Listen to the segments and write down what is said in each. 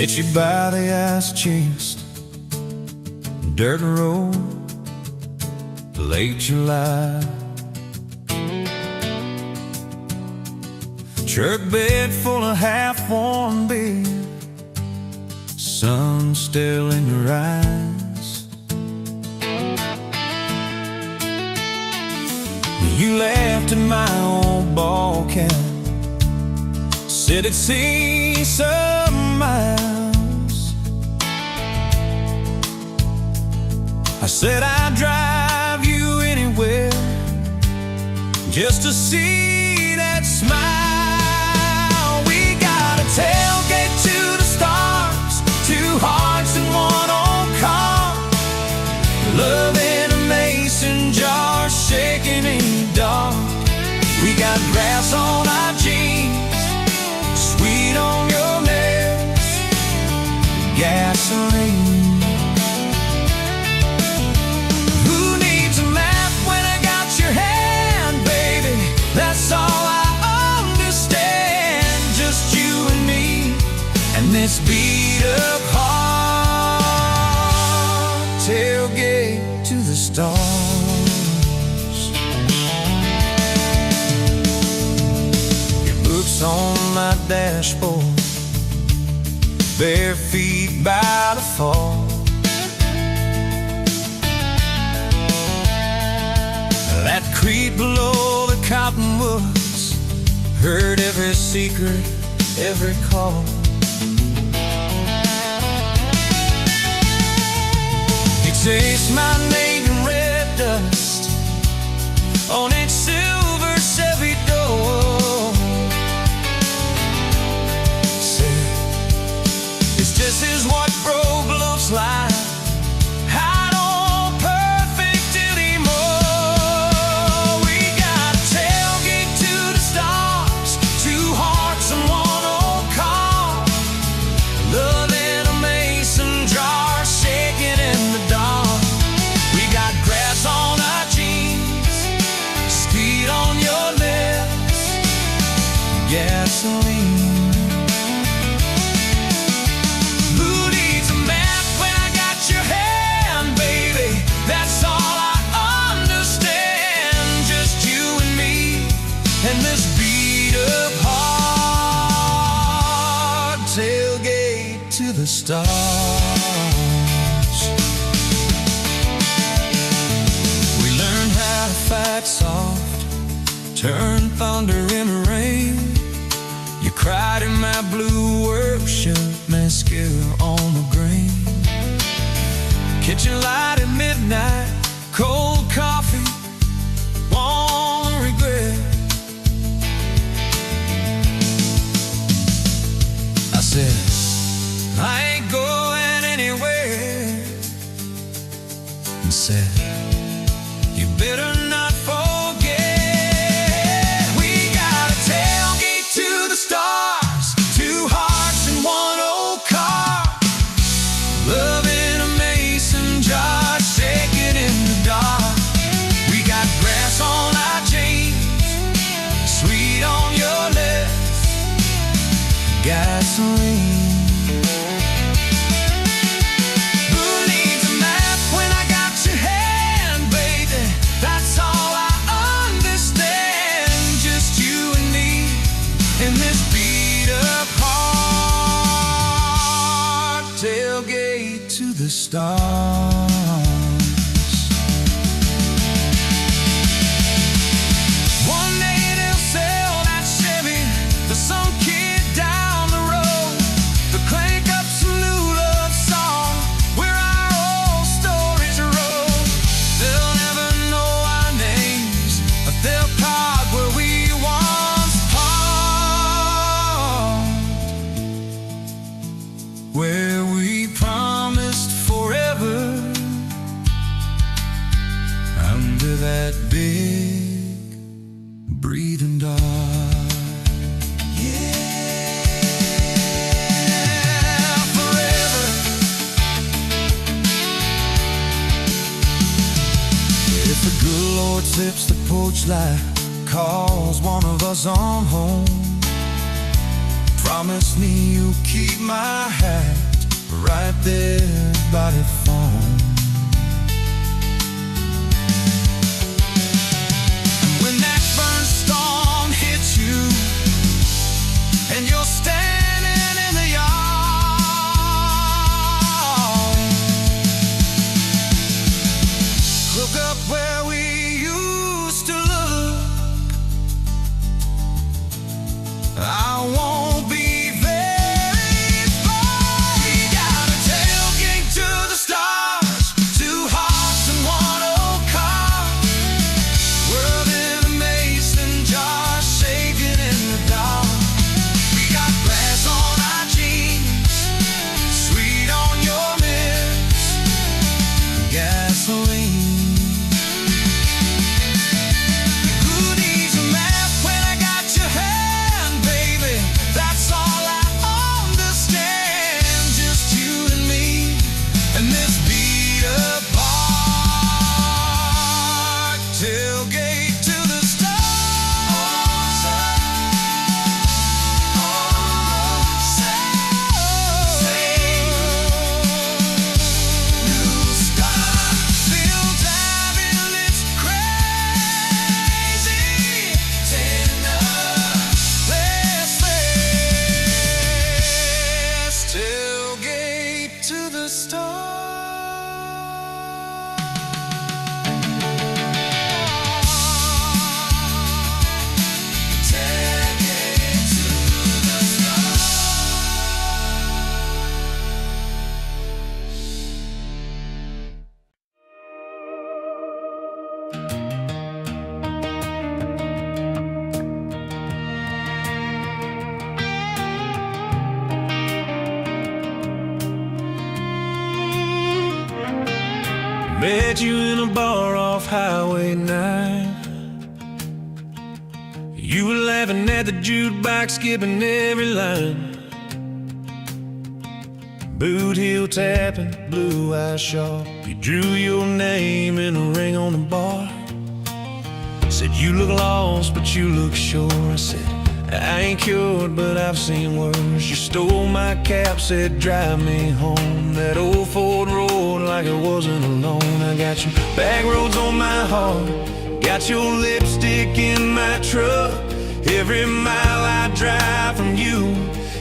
Met you by the ice chest, dirt road, late July. Truck bed full of half-warm beer, sun still in your eyes. You laughed at my old ball cap, said it'd see some miles. I said I'd drive you anywhere just to see that smile. We got a tailgate to the stars, two hearts in one old car, love in a mason jar, shaking in the dark. We got grass on our jeans, sweet on your lips, gasoline. Who needs a map when I got your hand, baby? That's all I understand. Just you and me, and this beat up heart, tailgate to the stars. On my dashboard, bare feet by the fall. That creek below the cottonwoods, heard every secret, every call. He tastes my name in red dust on its silver Chevy door. This is what broke looks like. I don't perfect anymore. We got a tailgate to the stars, two hearts in one old car, love in a mason jar, shaking in the dark. We got grass on our jeans, speed on your lips, gasoline. And this beat up heart, tailgate to the stars. We learned how to fight soft, turn thunder into rain. You cried in my blue work shirt, mascara on the grain. Kitchen light at midnight, cold coffee, warm regret. I said, I ain't going anywhere. And said, you better not forget. We got a tailgate to the stars, two hearts in one old car, love in a mason jar, shaking in the dark. We got grass on our jeans, sweet on your lips, gasoline. Who needs a map when I got your hand, baby? That's all I understand. Just you and me in this beat up heart, tailgate to the stars. One day they'll sell that Chevy to some kid down the road, to crank up some new love song where our old stories roll. They'll never know our names, but they'll part where we once part, where we promised forever under that big breathing dog. If the good Lord sips the porch light, calls one of us on home, Promise me you'll keep my hat right there by the phone. When that first storm hits you and you're standing in the yard, look up where we used to look. I won't be very far. We got a tailgate to the stars, 2 hearts and 1 old car. World in a mason jar, shaking in the dark. We got glass on our jeans, sweet on your lips, gasoline. Tailgate to the stars. New start. Still driving, it's crazy. Tailgate to the stars. Met you in a bar off Highway 9. You were laughing at the jukebox, skipping every line. Boot heel tapping, blue eyes sharp. You drew your name in a ring on the bar. Said you look lost, but you look sure. I said I ain't cured, but I've seen worse. You stole my cap, said drive me home. That old Ford road like it wasn't alone. I got your back roads on my heart, got your lipstick in my truck. Every mile I drive from you,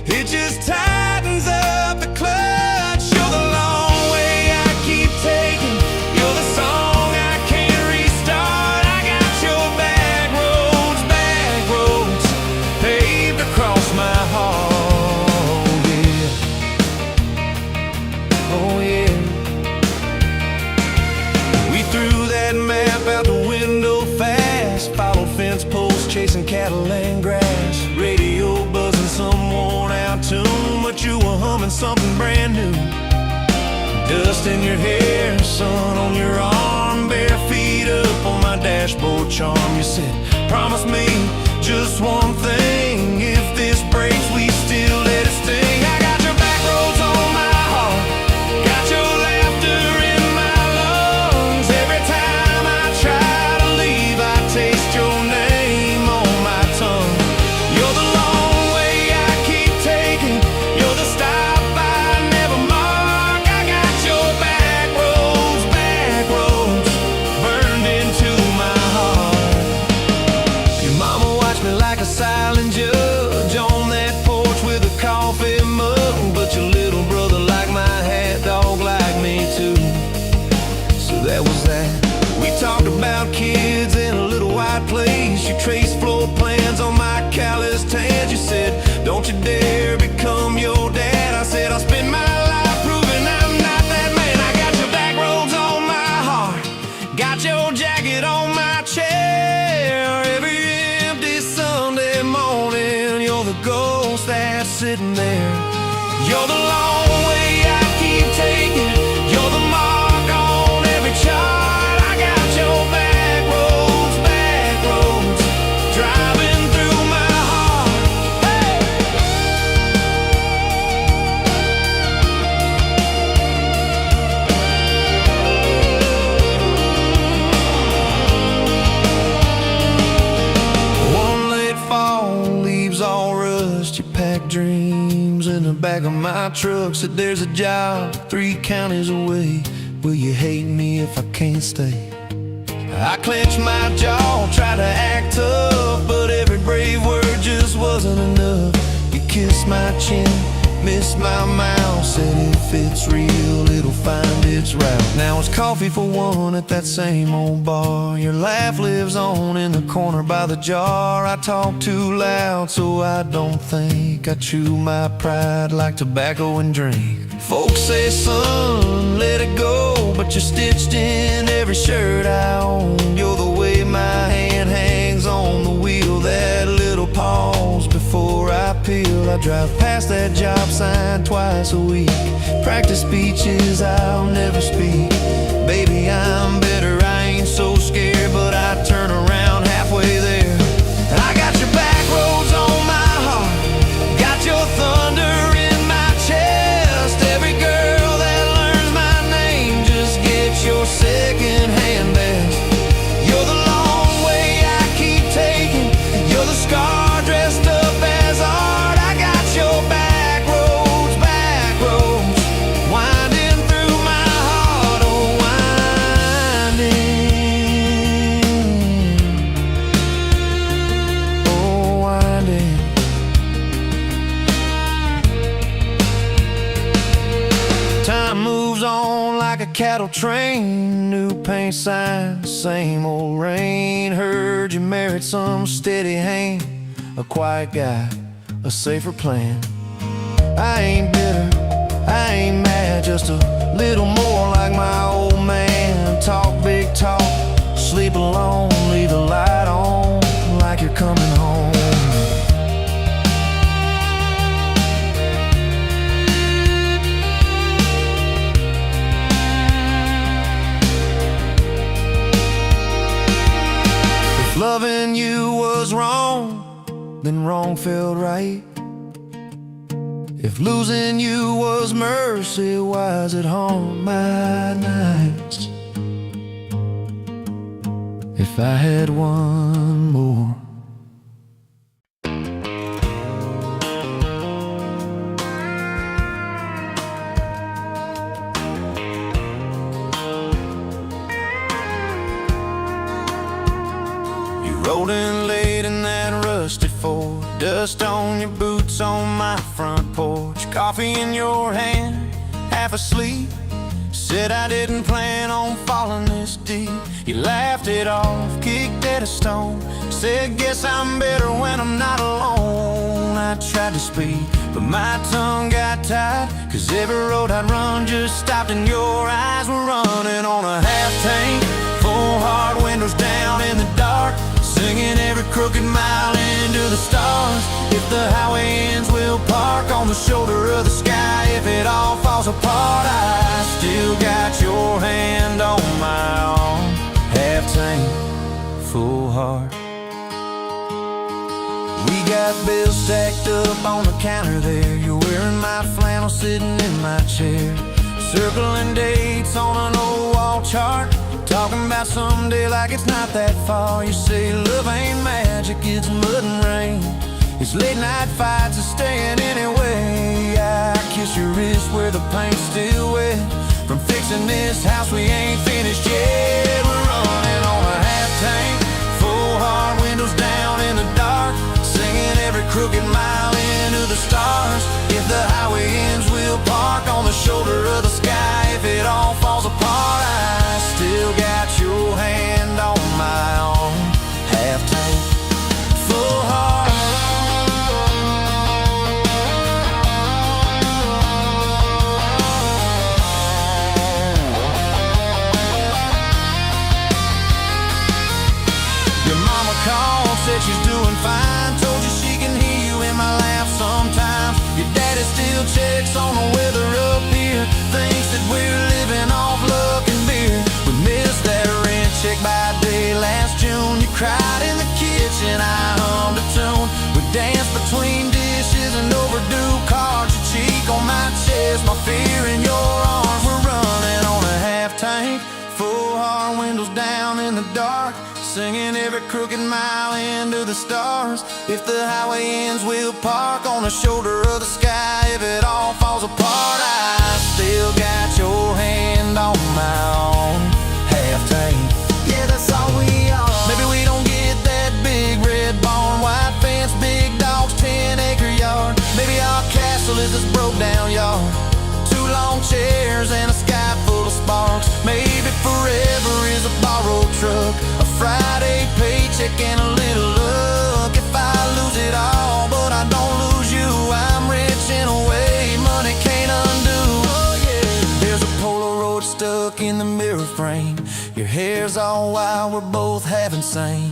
it just tightens up the clutch. You're the long way I keep taking, you're the song I can't restart. I got your back roads paved across my heart, yeah. Oh yeah. We threw that map out the window fast, followed fence posts, chasing cattle and grass. Radio buzzing some worn out tune, but you were humming something brand new. Dust in your hair, sun on your arm, bare feet up on my dashboard charm. You said, promise me just one thing, if this breaks we still let it sting. I got your back roads on my heart, got your laughter in my lungs. Every time I try to leave, I taste your name on my tongue. You're the long way I keep taking, you're the stop I never mark. I got your back roads burned into my heart. Your mama watched me like a silent judge on that porch with a coffee mug, but your little brother liked my hat, dog like me too. So that was that. We talked about kids in a little white place. You traced floor plans on my calloused hands. You said, don't you dare become your dad. I said, I'll spend my life proving I'm not that man. I got your back roads on my heart, got your jacket on my chair. Every empty Sunday morning, you're the ghost that's sitting there. You're the long way I keep taking, you're the mark on every chart. I got your back roads driving through my heart. Hey! One late fall, leaves all rust, you pack dreams back of my truck said there's a job 3 counties away. Will you hate me if I can't stay? I clenched my jaw, tried to act tough, but every brave word just wasn't enough. You kissed my chin, missed my mouth, said if it's real, it'll find its route. Now it's coffee for one at that same old bar. Your laugh lives on in the corner by the jar. I talk too loud, so I don't think. I chew my pride like tobacco and drink. Folks say, son, let it go, but you're stitched in every shirt I own. You're the way my hand hangs on the wheel, that little pause before I peel. I drive past that job sign twice a week, practice speeches I'll never speak. Baby, I'm better, I ain't so scared, but I turn around halfway there. I got your back roads on my heart, got your thunder in my chest. Every girl that learns my name just gets your second-hand best. You're the long way I keep taking, you're the scar dressed up as art. I got your back roads, winding through my heart, oh winding. Time moves on like a cattle train, new paint sign, same old rain. Heard you married some steady hand, a quiet guy, a safer plan. I ain't bitter, I ain't mad, just a little more like my old man. Talk big talk, sleep alone, leave the light on like you're coming home. If loving you was wrong, then wrong felt right. If losing you was mercy, why is it haunt my nights? If I had one more. You rolled in late in that rusty Ford, dust on your boots on my front porch, coffee in your hand, half asleep. Said I didn't plan on falling this deep. You laughed it off, kicked at a stone, said guess I'm better when I'm not alone. I tried to speak, but my tongue got tied, 'cause every road I'd run just stopped and your eyes were running on a half tank, full hard, windows down in the dark, singing every crooked mile into the stars. If the highway ends, we'll park on the shoulder of the sky. If it all falls apart, I still got your hand on my arm. Half tank, full heart. We got bills stacked up on the counter there. You're wearing my flannel, sitting in my chair, circling dates on an old wall chart, talking about someday like it's not that far. You say love ain't magic, it's mud and rain, it's late night fights are staying anyway. I kiss your wrist where the paint's still wet, from fixing this house we ain't finished yet. We're running on a half tank, full hard, windows down in the dark, singing every crooked mile into the stars. If the highway ends, we'll park on the shoulder of the sky. If it all falls apart, I still got your hand on my arm. Half tank, full heart. Your mama called, said she's doing fine, told you she can hear you in my laugh sometimes. Your daddy still checks on the weather up here, thinks that we're living off luck and beer. We missed that rent check by day last June. You cried in the kitchen, I hummed a tune. We danced between dishes and overdue cards. Your cheek on my chest, my fear in your arms. We're running on a half tank, full hard, windows down in the dark, singing every crooked mile into the stars. If the highway ends, we'll park on the shoulder of the sky. If it all falls apart, I still got your hand on my own half tank. Yeah, that's all we are. Maybe we don't get that big red barn, white fence, big dogs, 10-acre yard. Maybe our castle is this broke down yard, 2 long chairs and a sky full of sparks. Maybe forever is a borrowed truck, a Friday paycheck and a little luck. If I lose it all but I don't lose you, I'm rich in a way money can't undo. Oh yeah. There's a Polaroid stuck in the mirror frame. Your hair's all wild, we're both half insane.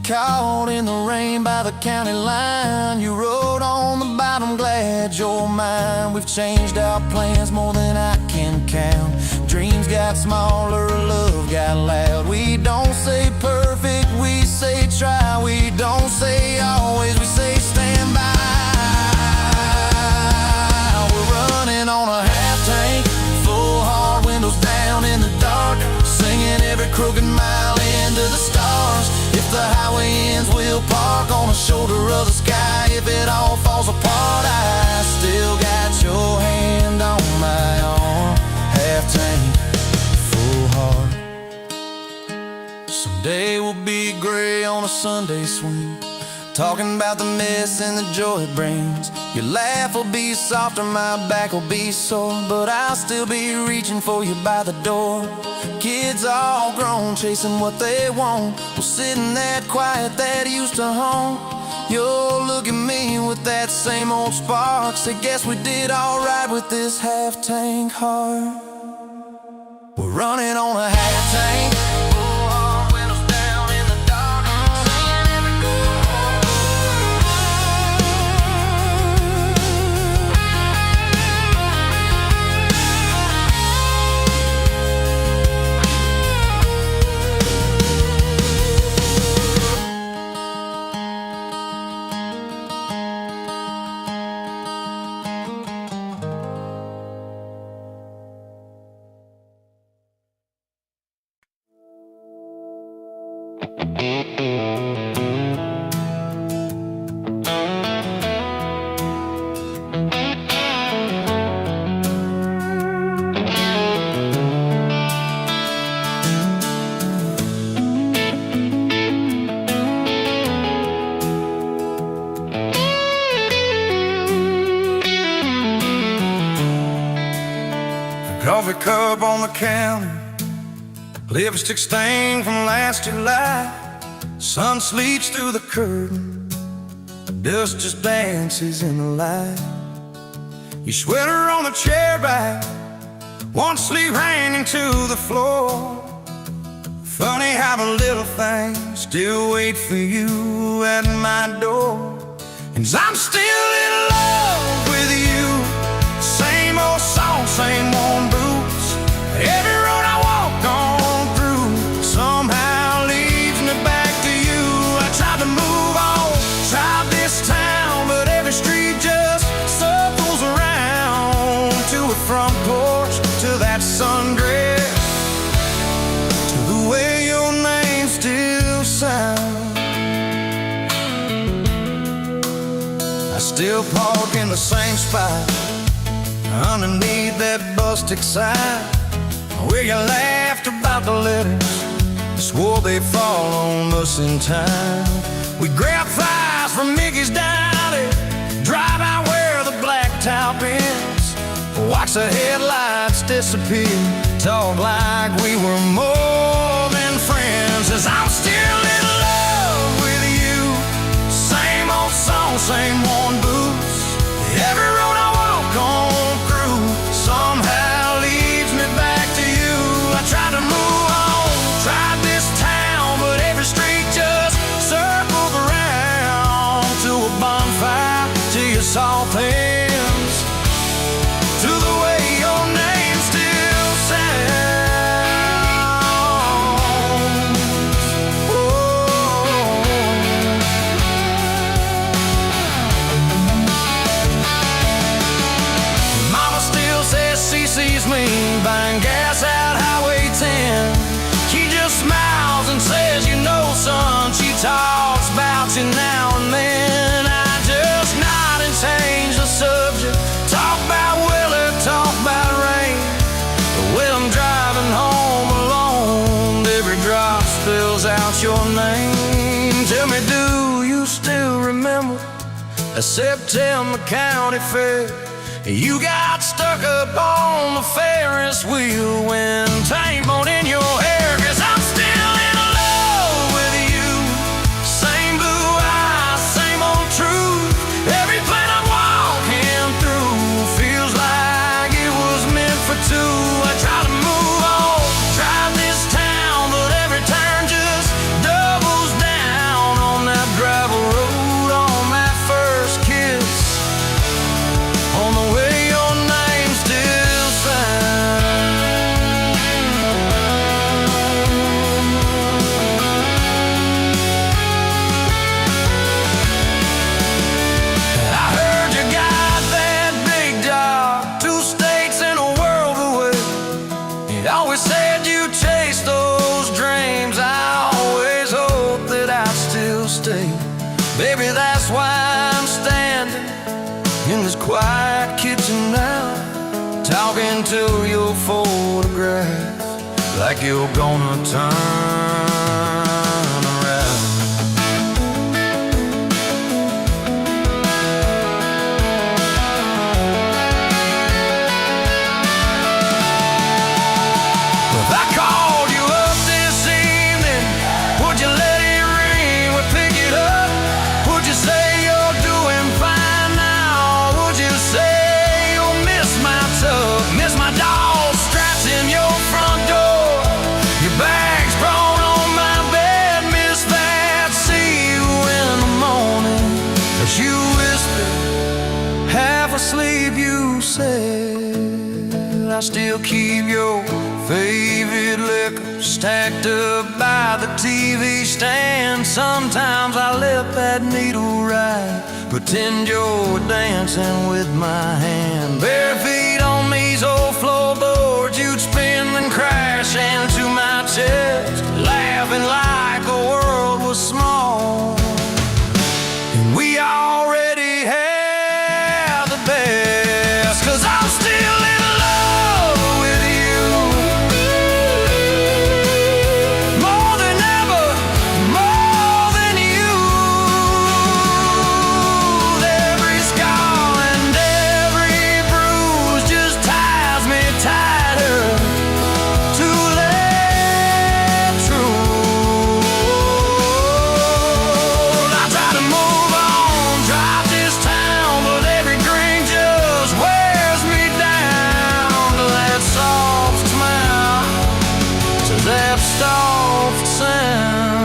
Caught in the rain by the county line. You wrote on the bottom, glad you're mine. We've changed our plans more than I can count. Dreams got smaller, love got loud. We don't say perfect, we say try. We don't say always, we say stand by. We're running on a half tank, full hard, windows down in the dark, singing every crooked mile into the stars. If the highway ends, we'll park on the shoulder of the sky. If it all falls apart, I still got your hand on my arm. Half tank, full heart. Someday we'll be gray on a Sunday swing, talking about the mess and the joy it brings. Your laugh will be softer, my back will be sore, but I'll still be reaching for you by the door. Kids all grown, chasing what they want. We'll sit in that quiet that used to haunt. You'll look at me with that same old spark, say guess we did alright with this half tank heart. We're running on a half tank, full hard, windows down in the dark, singing every coffee cup on the counter, lipstick stain from last July. Sun sleeps through the curtain, dust just dances in the light. Your sweater on the chair back, one sleeve hanging to the floor. Funny how the little things still wait for you at my door. And I'm still in love with you, same old song, same worn boots. Every road I walk on through somehow leads me back to you. I tried to move on, tried this town, but every street just circles around. To a front porch, to that sundress, to the way your name still sounds. I still park in the same spot, underneath that busted sign, where you laughed about the letters, swore they'd fall on us in time. We grab fries from Mickey's Diner, drive out where the blacktop ends, watch the headlights disappear, talk like we were more than friends. As I'm still in love with you, same old song, same worn boots. Every road I walk on through somehow leads me back to you. I tried to move on, tried this town, but every street just circled around. To a bonfire, to your salt pans, to the way your name still sounds. yells out your name. Tell me, do you still remember a September county fair? You got stuck up on the Ferris wheel when time won't in your hair. 'Cause I'm still in love with you. Same blue eyes, same old truth. Everything I'm walking through feels like it was meant for two. I try to move on, drive this town, but every turn just doubles down on that gravel road, on that first kiss, on the way your name still sounds. I heard you got that big job, 2 states and a world away. You always said you chased those dreams. I always hoped that I'd still stay. Baby, that's why I'm standing in this quiet kitchen now, talking to your photograph like you're gonna turn around. If I called you up this evening, would you let it ring? Would pick it up? Would you say you're doing fine now? Would you say you'll miss my tub, miss my doll straps in your front door, your bags brought on my bed, miss that? See you in the morning as you whisper, half asleep, you said, I still keep your favorite liquor stacked up by the TV stand. Sometimes I let that needle ride, pretend you're dancing with my hand. Bare feet on these old floorboards, you'd spin and crash into my chest, laughing like the world was small and we already had the best. 'Cause I'm still in love with you, more than ever, more than you. Every scar and every bruise just ties me tighter to that truth. I try to move on, drive this town, but every drink just wears me down to that soft smile, to that soft sound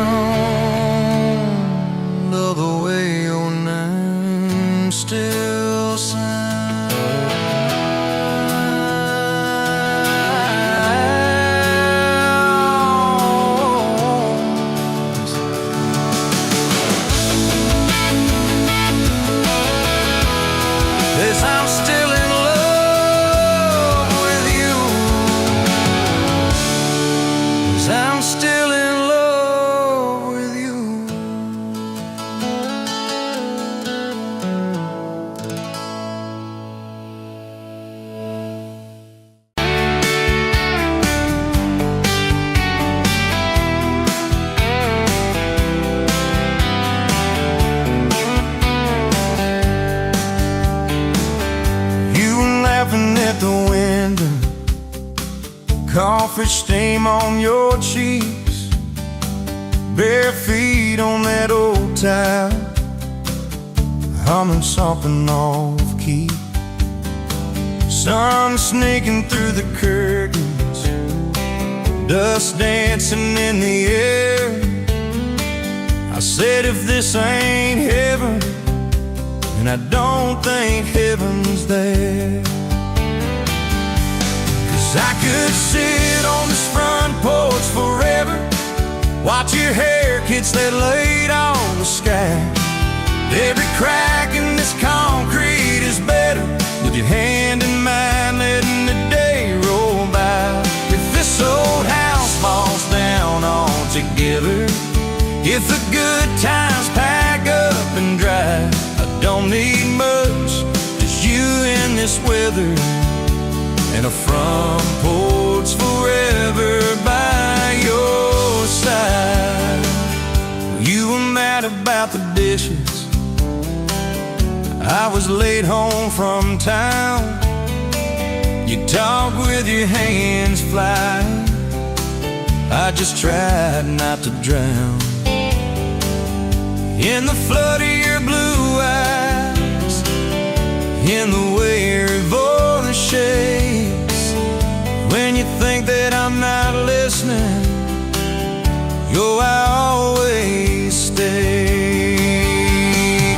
of the way your name still sounds. Yes, I'm still in love with you. Yes, I'm still in love with you. You were laughing at the window, coffee stain on your cheeks, bare feet on that old tile, humming something off key. Sun sneaking through the curtains, dust dancing in the air. I said, if this ain't heaven, and I don't think heaven's there. 'Cause I could sit on this front porch forever, watch your hair catch that light on the sky. Every crack in this concrete is better with your hand in mine, letting the day roll by. If this old house falls down altogether, if the good times pack up and drive, I don't need much, just you in this weather and a front porch forever by your side. night about the dishes. I was late home from town. You talk with your hands flying. I just tried not to drown in the flood of your blue eyes, in the way your voice shakes. When you think that I'm not listening, yo, I always stay.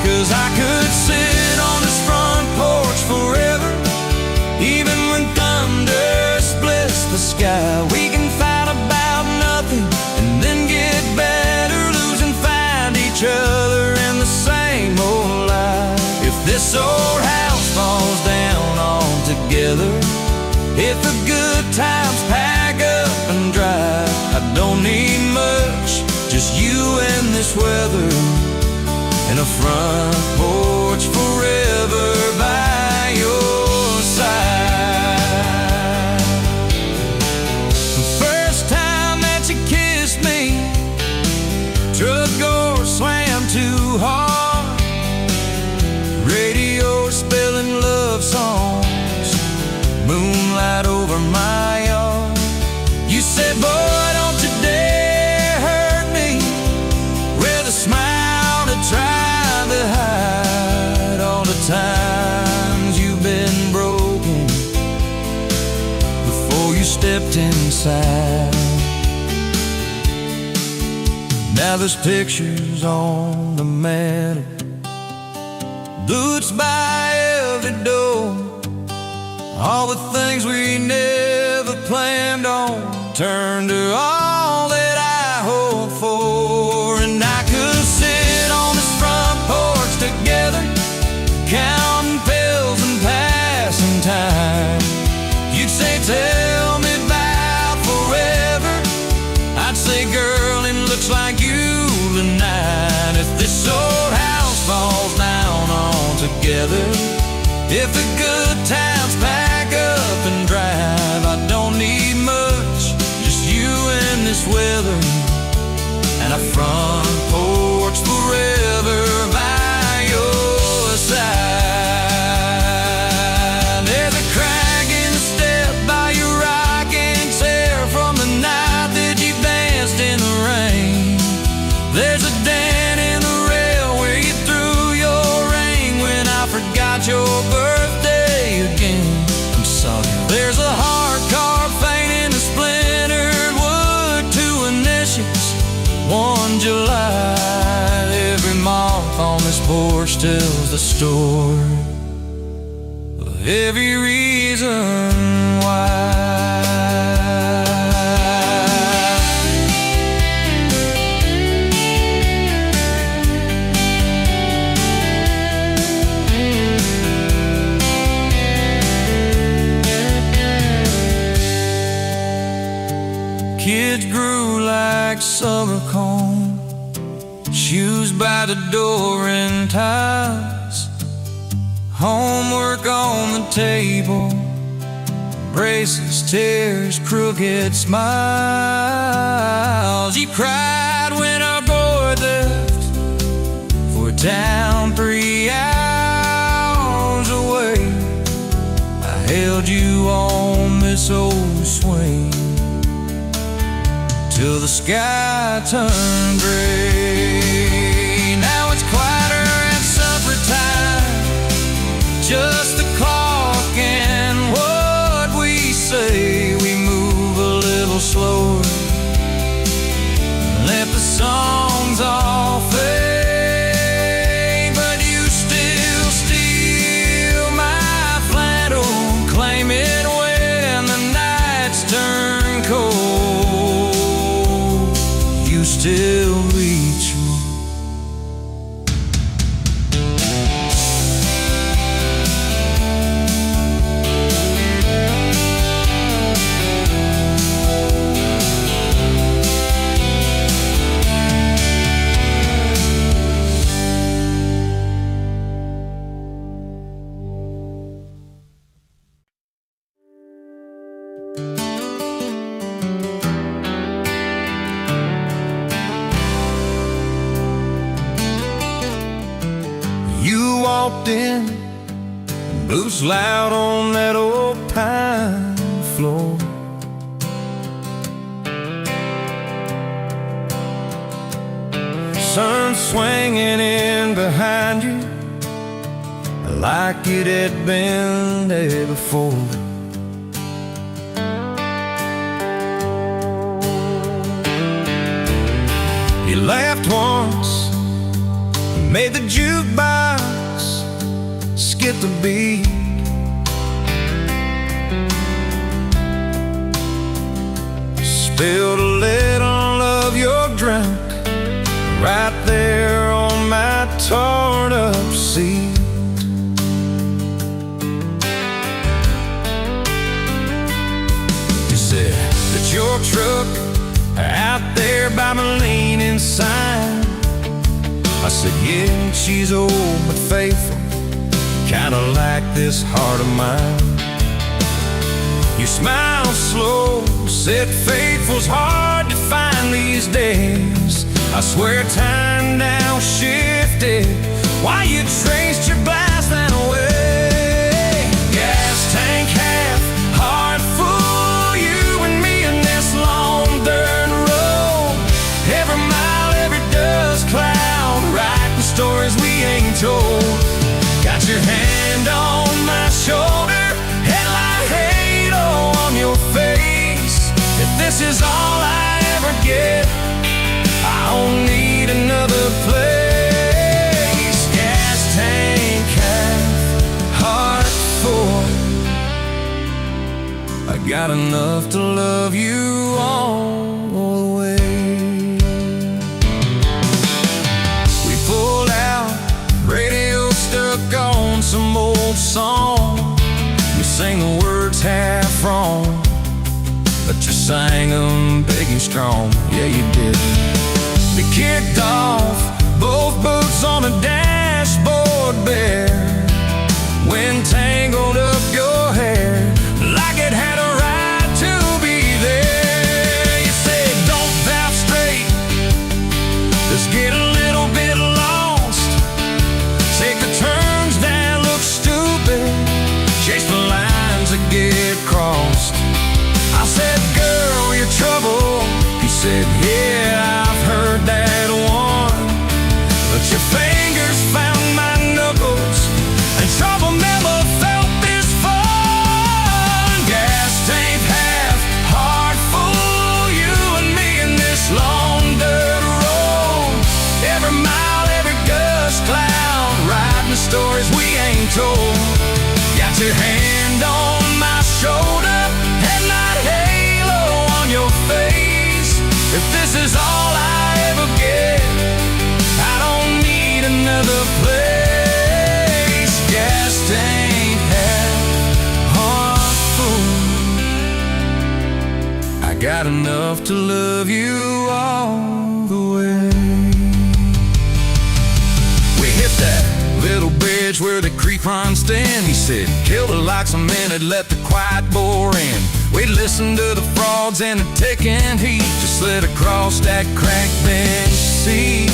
'Cause I could sit on this front porch forever, even when thunder splits the sky. We can fight about nothing and then get better, lose and find each other in the same old life. If this old house falls down altogether, if the good times pack up and drive, I don't need much, just you and this weather, and a front porch forever by your side. The first time that you kissed me, truck door slammed too hard, radio spelling love songs, moonlight over my yard. You said, boy, don't you dare hurt me, with a smile to try to hide all the times you've been broken before you stepped inside. Now there's pictures on the mantle, boots by every door, all the things we never planned on turned to all that I hope for. And I could sit on this front porch together, counting pills and passing time. You'd say, tell me about forever. I'd say, girl, it looks like you tonight. If this old house falls down altogether, if the good times pack up and drive, I don't need much, just you and this weather, and a front porch forever by your side. There's a crack in the step by your rocking chair from the night that you danced in the rain. There's a dent in the rail where you threw your ring when I forgot your birthday again. I'm sorry. There's a hard carved fate in the splintered wood, two initials, 1 July. Every moth on this porch tells the story of every reason why. Kids grew like summer corn, shoes by the door and ties, homework on the table, braces, tears, crooked smiles. You cried when our boy left for a town 3 hours away. I held you on this old swing till the sky turned gray. Now it's quieter at supper time, just the clock and what we say. We move a little slower, let the songs all fade, but you still steal my flannel, claim it when the nights turn cold. Still walked in, boots loud on that old pine floor. Sun swinging in behind you like it had been there before. You laughed once, made the jukebox skip the beat. Spilled a little of your drink right there on my torn up seat. You said that your truck out there by my leaning sign. I said, yeah, she's old but faithful, kinda like this heart of mine. You smiled slow, said faithful's hard to find these days. I swear time now shifted while you traced your blast that away. Gas tank half, heart full, you and me in this long dirt road. Every mile, every dust cloud, writing stories we ain't told. Got your hand on my shoulder, headlight halo on your face. If this is all I ever get, I don't need another place. Gas tank half, heart full. I got enough to love you all the way. We pulled out, radio stuck on some old song. You sang the words half wrong, but you sang them big and strong. Yeah, you did. We kicked off, both boots on the dashboard bare. Wind tangled up your hair like it had a right to be there. You said, don't valve straight, let's get a little bit lost. Take the turns that look stupid, chase the lines that get crossed. I said, girl, you're trouble. He said, yeah, I've heard that one. But your fingers found my knuckles, and trouble never felt this fun. Gas tank half, heart full, you and me in this long dirt road. Every mile, every gust cloud, writing the stories we ain't told. Got your hand on my shoulder, headlight halo on your face. If this is all I ever get, I don't need another place. Gas tank half, heart full. I got enough to love you all the way. We hit that little bridge where the creek runs in. He said, kill the lights a minute, let the quiet bore in. We listened to the frogs and the ticking heat, just slid across that cracked bench seat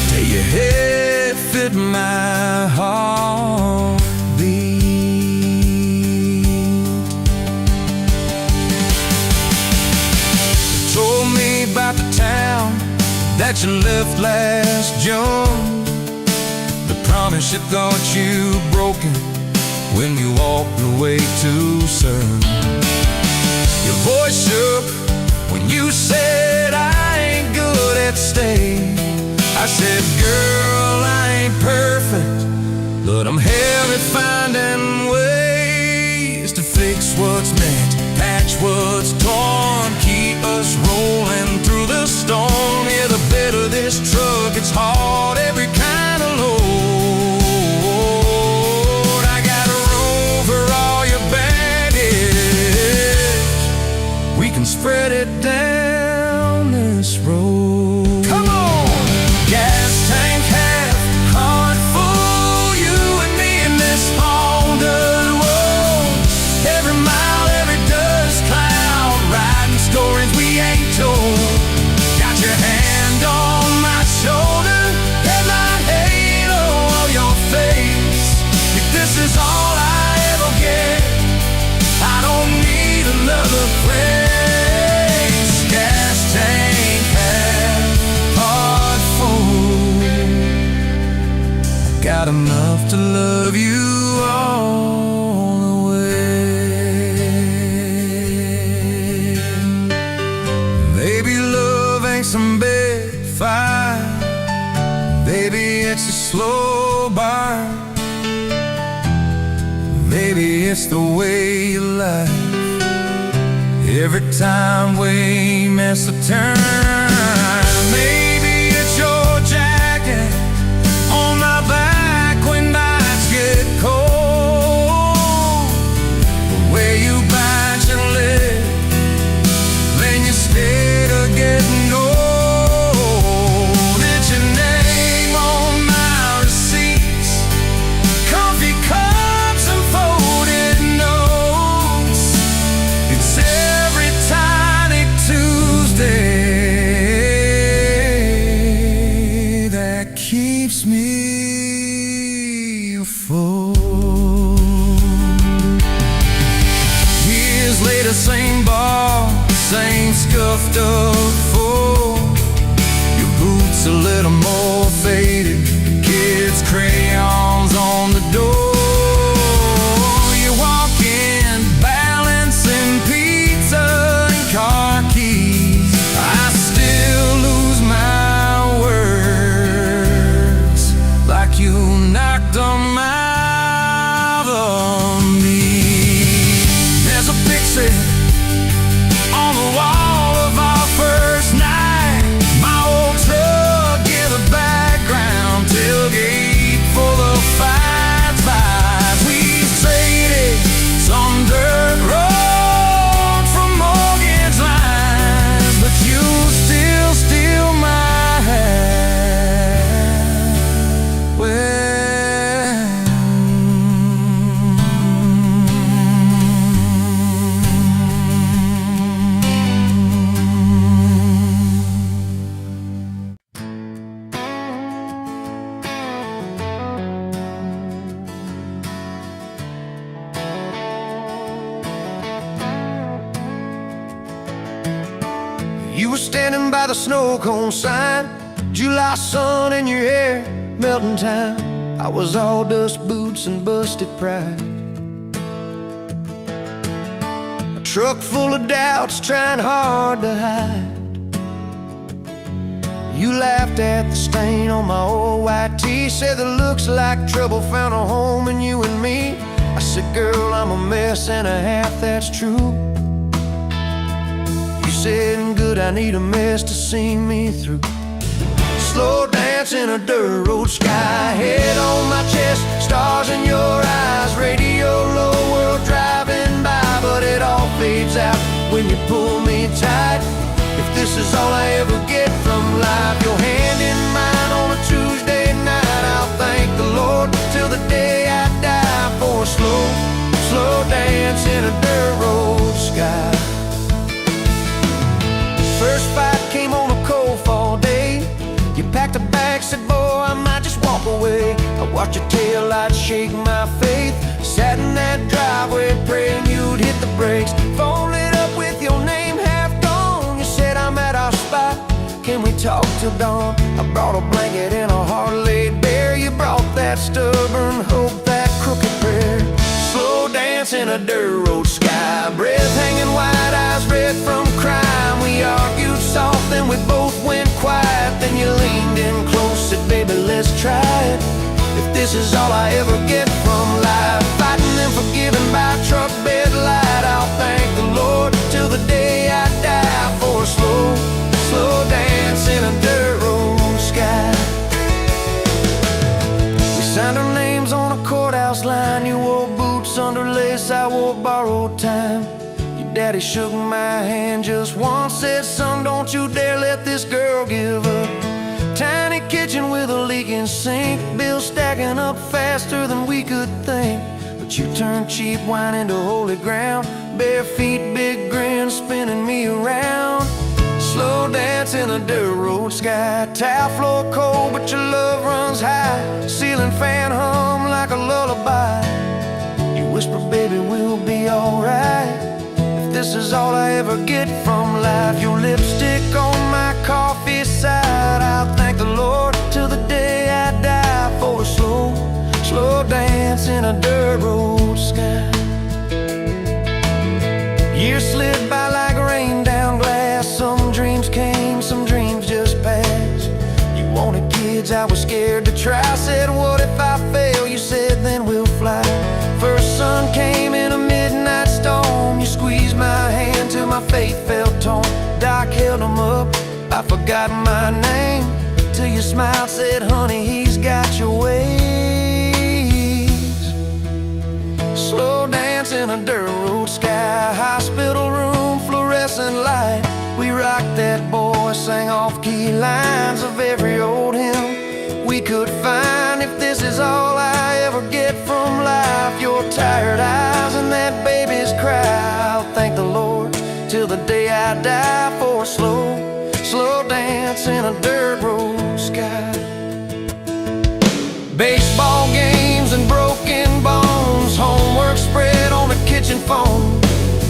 till your head fit my heartbeat. You told me about the town that you left last June, the promise you thought you broken when you walked away too soon. Your voice shook when you said, I ain't good at staying. I said, girl, I ain't perfect, but I'm hell at finding ways to fix what's meant, patch what's torn, keep us rolling through the storm. Yeah, the bed of this truck, it's hard, every kind of load. Spread it down this road. Come on! Gas tank half, heart full, you and me in this long dirt road. Every mile, every dust cloud, writing stories we ain't told. Got your hand on my shoulder, got enough to love you all the way. Maybe love ain't some big fight, maybe it's a slow burn. Maybe it's the way you laugh every time we miss a turn. Maybe it's your jacket on my back when nights get cold, the way you bite your lip, then you stay to getting old. It's your name on my receipts, coffee cups and folded notes. It's every tiny Tuesday that keeps me afloat. Years later, same bar, same scuffed up floor. Your boots a little more faded, the kids' crayons on the door. You walk in, balancing pizza and car keys. I still lose my words, like you knocked them out of me. There's a picture on the wall of our first night. My old truck in the background, tailgate full of fights. We traded some dirt road for mortgage lines, but you still steal my hand. Well, you were standing by the snow cone sign, July sun in your hair, melting time. I was all dust boots and busted pride. A truck full of doubts, trying hard to hide. You laughed at the stain on my old white tee, said that looks like trouble found a home in you and me. I said, girl, I'm a mess and a half, that's true. You said, good, I need a mess to see me through. Slow dance in a dirt road sky, head on my chest, stars in your eyes. Radio low, world driving by, but it all fades out when you pull me tight. If this is all I ever get from life, your hand in mine on a Tuesday night, I'll thank the Lord till the day I die for a slow, slow dance in a dirt road sky. First fight came on a cold fall day. You packed a bag, said, boy, I might just walk away. I watched your taillights shake my faith. Sat in that driveway praying you'd hit the brakes. Phone lit up with your name half gone. You said, I'm at our spot, can we talk till dawn? I brought a blanket and a heart laid bare. You brought that stubborn hope, that crooked prayer. Slow dance in a dirt road sky, breath hanging wide, eyes red from crime. We argued soft, then we both went quiet. Then you leaned in close, said, baby, let's try it. If this is all I ever get from life, fighting and forgiving by truck bed light, I'll thank the Lord till the day I die for a slow, slow dance in a dirt road sky. We signed our names on a courthouse line. You wore boots under lace, I wore borrowed time. Your daddy shook my hand just once, said, son, don't you dare let this girl give up. Tiny kitchen with a leaking sink, bills stacking up faster than we could think. But you turned cheap wine into holy ground, bare feet, big grin, spinning me around. Slow dance in a dirt road sky, tile floor cold, but your love runs high. Ceiling fan hum like a lullaby. You whisper, baby, we'll be alright. If this is all I ever get from life, your lipstick on my coffee side, I'll thank the Lord till the day I die for a slow, wanted kids, I was scared to try. I said, what if I fail? You said, then we'll fly. First sun came in a midnight storm. You squeezed my hand till my faith felt torn. Doc held him up, I forgot my name, till you smiled, said, honey, he's got your ways. Slow dance in a dirt road sky, hospital room, fluorescent light. We rocked that boy, sang off-key lines of every old hymn we could find. If this is all I ever get from life, your tired eyes and that baby's cry, I'll thank the Lord till the day I die for a slow dance in a dirt road sky. Baseball games and broken bones, homework spread on the kitchen phone.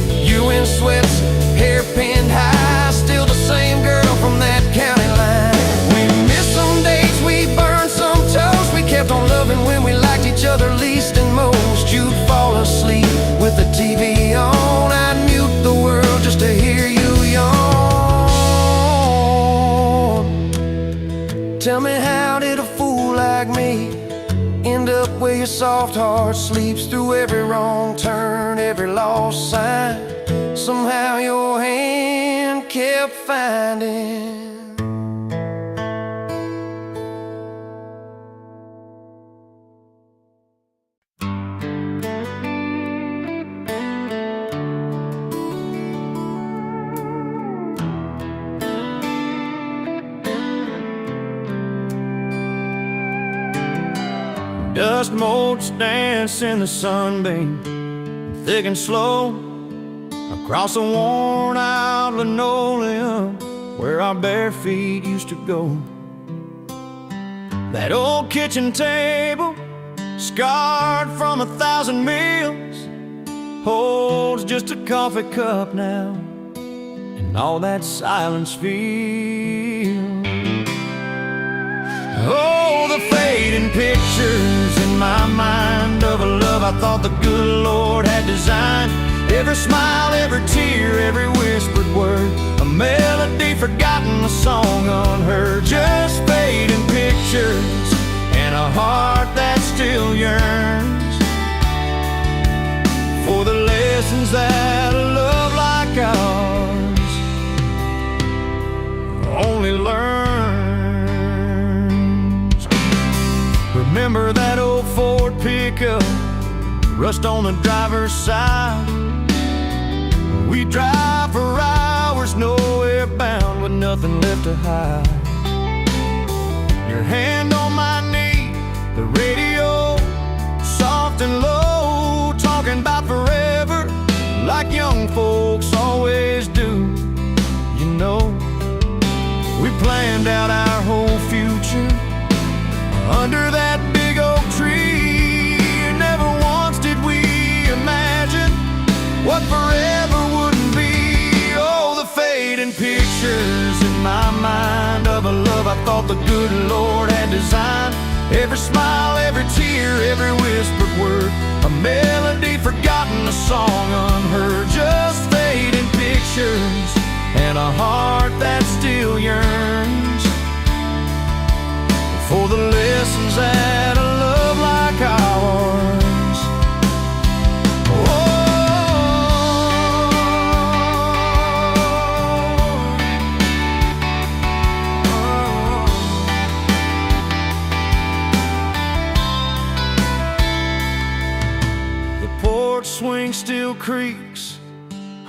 You in sweats, hair pinned high, still the same girl from that county line. We missed some dates, we burned some toast. We kept on loving when we liked each other least and most. You'd fall asleep with the TV on, I'd mute the world just to hear you yawn. Tell me, how did a fool like me end up where your soft heart sleeps through every wrong turn, every lost sign? Somehow your hand kept finding. Dust motes dance in the sunbeam, thick and slow, across the worn-out linoleum where our bare feet used to go. That old kitchen table, scarred from 1,000 meals, holds just a coffee cup now, and all that silence feels. Oh, the fading pictures in my mind of a love I thought the good Lord had designed. Every smile, every tear, every whispered word, a melody forgotten, a song unheard. Just fading pictures and a heart that still yearns for the lessons that a love like ours only learns. Remember that old Ford pickup, rust on the driver's side. We drive for hours, nowhere bound, with nothing left to hide. Your hand on my knee, the radio soft and low, talking about forever like young folks always do. You know, we planned out our whole future under that big oak tree. Never once did we imagine what forever wouldn't be. Oh, the fading pictures in my mind of a love I thought the good Lord had designed. Every smile, every tear, every whispered word, a melody forgotten, a song unheard. Just fading pictures and a heart that still yearns for the lessons that a love like ours. The porch swing still creaks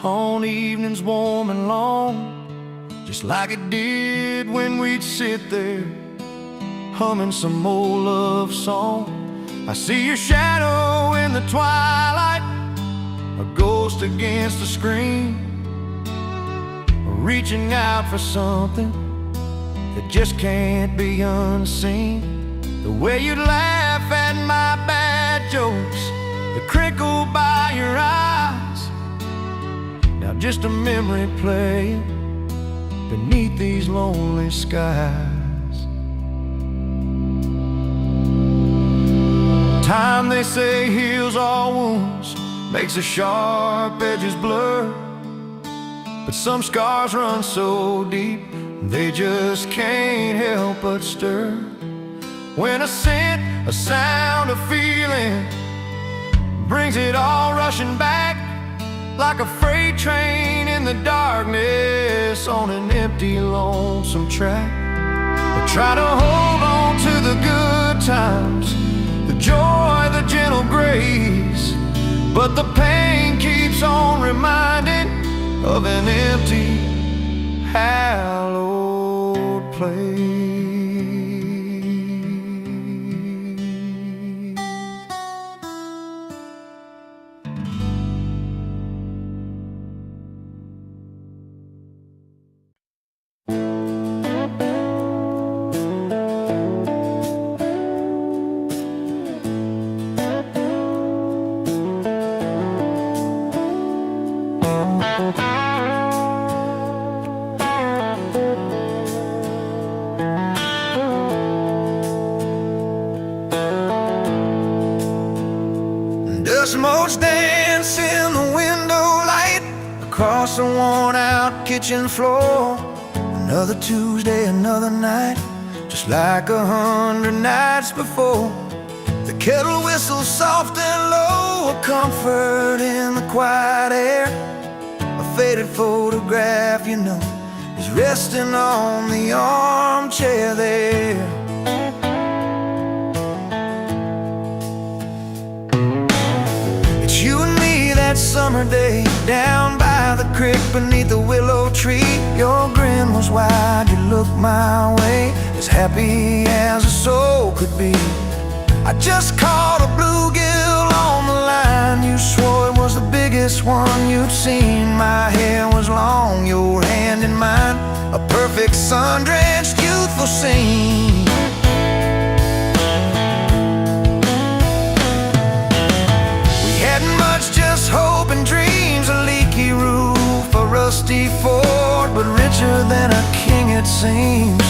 on evenings warm and long, just like it did when we'd sit there humming some old love song. I see your shadow in the twilight, a ghost against the screen, reaching out for something that just can't be unseen. The way you laugh at my bad jokes, the crinkle by your eyes, now just a memory playing beneath these lonely skies. Time, they say, heals all wounds, makes the sharp edges blur, but some scars run so deep they just can't help but stir. When a scent, a sound, a feeling brings it all rushing back, like a freight train in the darkness on an empty, lonesome track. I try to hold on to the good times, the joy, the gentle grace, but the pain keeps on reminding of an empty, hallowed place. Dust motes dance in the window light across the worn-out kitchen floor. Another Tuesday, another night, just like 100 nights before. The kettle whistles soft and low, a comfort in the quiet air. A faded photograph, you know, is resting on the armchair there. That summer day down by the creek beneath the willow tree, your grin was wide, you looked my way, as happy as a soul could be. I just caught a bluegill on the line, you swore it was the biggest one you'd seen. My hair was long, your hand in mine, a perfect sun-drenched youthful scene. Just hope and dreams, a leaky roof, a rusty fort, but richer than a king it seems.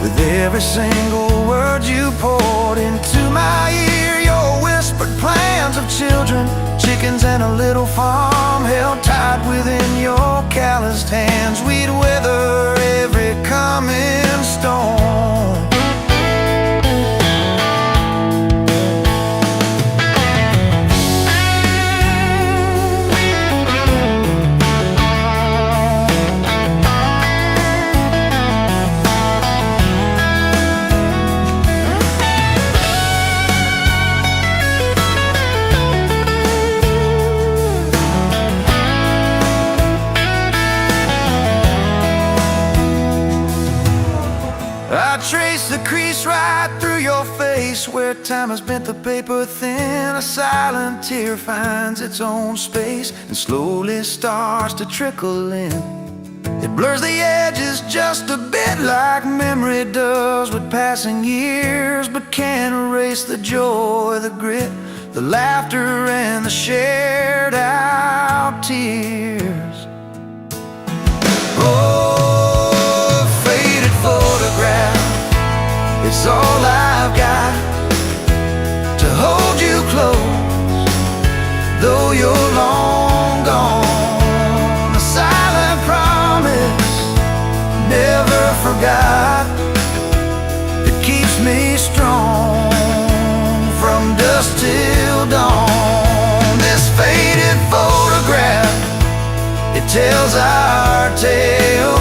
With every single word you poured into my ear, your whispered plans of children, chickens and a little farm held tight within your calloused hands. We'd weather every coming storm. I trace the crease right through your face, where time has bent the paper thin. A silent tear finds its own space and slowly starts to trickle in. It blurs the edges just a bit, like memory does with passing years, but can't erase the joy, the grit, the laughter and the shared out tears. Oh, faded photograph, it's all I've got to hold you close, though you're long gone. A silent promise, never forgot, it keeps me strong from dusk till dawn. This faded photograph, it tells our tale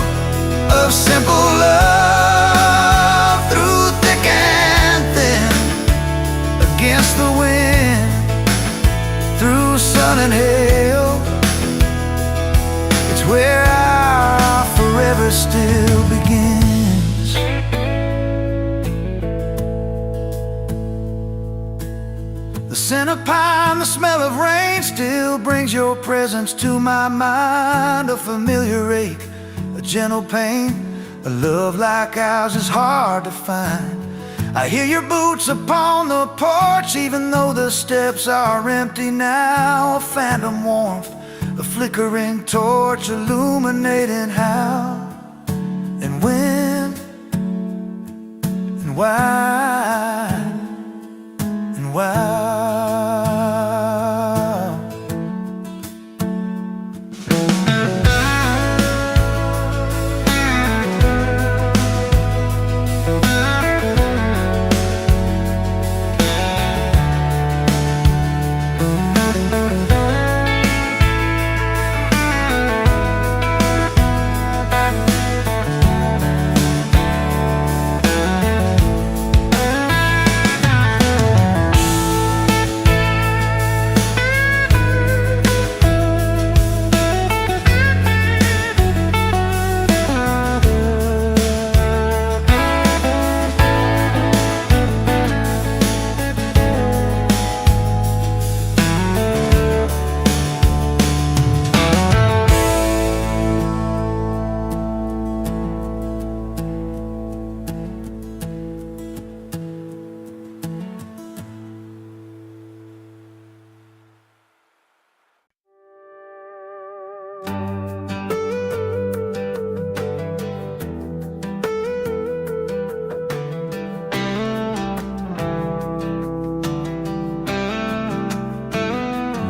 of simple love through thick and thin, against the wind, through sun and hail. It's where our forever still begins. The scent of pine, the smell of rain still brings your presence to my mind. A familiar ache, a gentle pain, a love like ours is hard to find. I hear your boots upon the porch, even though the steps are empty now. A phantom warmth, a flickering torch, illuminating how and when and why and why.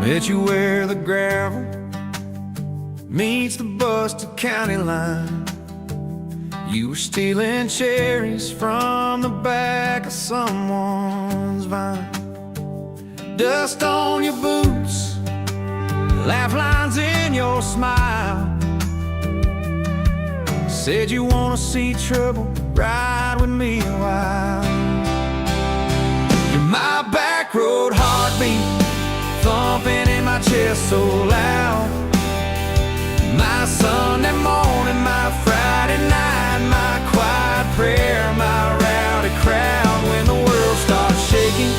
Met you where the gravel meets the busted county line. You were stealing cherries from the back of someone's vine. Dust on your boots, laugh lines in your smile. Said you wanna see trouble, ride with me a while. You're my back road heartbeat, thumping in my chest so loud. My Sunday morning, my Friday night, my quiet prayer, my rowdy crowd. When the world starts shaking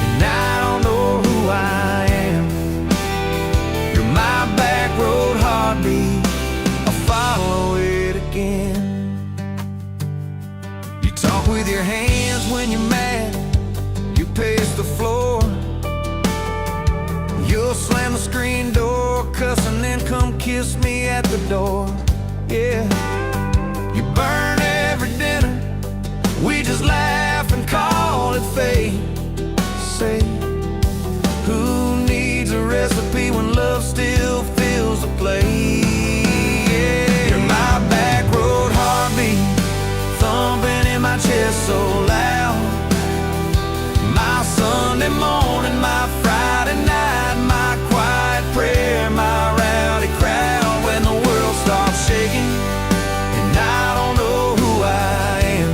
and I don't know who I am, you're my back road heartbeat, I'll follow it again. You talk with your hands when you're mad, you pace the floor. You'll slam the screen door, cuss, and then come kiss me at the door. Yeah, you burn every dinner, we just laugh and call it fate. Say, who needs a recipe when love still fills the plate? Yeah, you're my back road heartbeat, thumping in my chest so loud. My Sunday morning, my Friday night, my quiet prayer, my rowdy crowd. When the world starts shaking and I don't know who I am,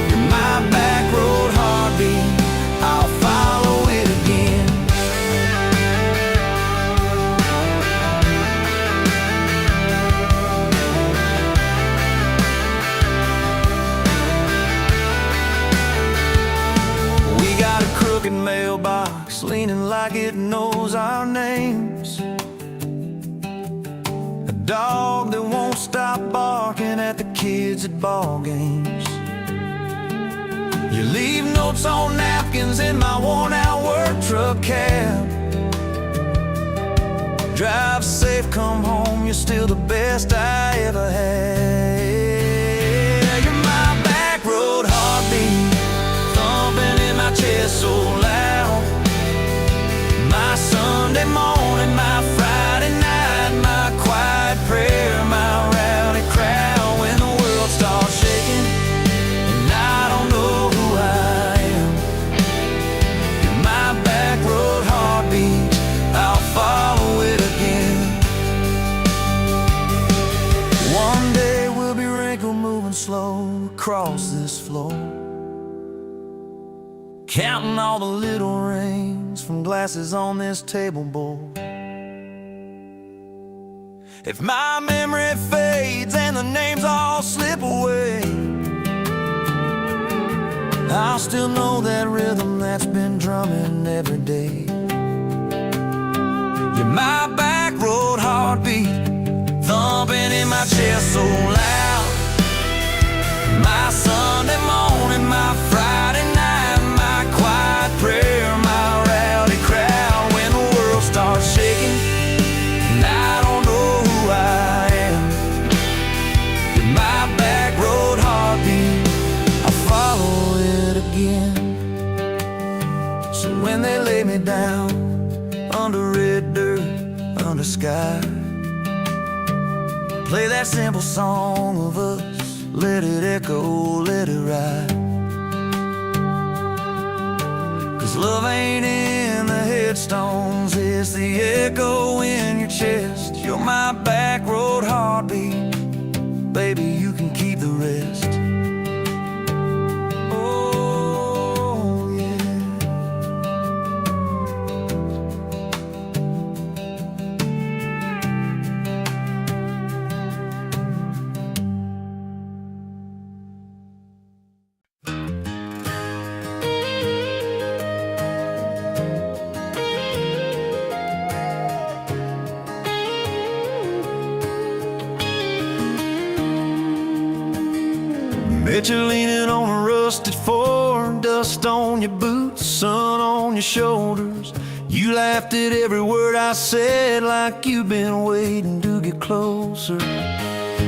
you're my back road heartbeat, I'll follow it again. We got a crooked mailbox leaning like it knows our names, a dog that won't stop barking at the kids at ball games. You leave notes on napkins in my worn-out work truck cab. Drive safe, come home, you're still the best I ever had. You're my back road heartbeat, thumping in my chest so loud. My Sunday morning, my Friday night, my quiet prayer, my rowdy crowd. When the world starts shaking and I don't know who I am, you're my back road heartbeat, I'll follow it again. One day we'll be wrinkled, moving slow across this floor, counting all the little rings from glasses on this table board. If my memory fades and the names all slip away, I'll still know that rhythm that's been drumming every day. You're my back road heartbeat, thumping in my chest so loud. My Sunday morning, my Friday night, my quiet prayer, my rowdy crowd. When the world starts shaking and I don't know who I am, you're my back road heartbeat, I'll follow it again. So when they lay me down under red dirt, under sky, play that simple song of us, let it echo, let it ride. 'Cause love ain't in the headstones, it's the echo in your chest. You're my back road heartbeat, baby, you can keep the rest. Oh, yeah. Bet you're leaning on a rusted Ford, dust on your boots, sun on your shoulders. You laughed at every word I said like you've been waiting to get closer.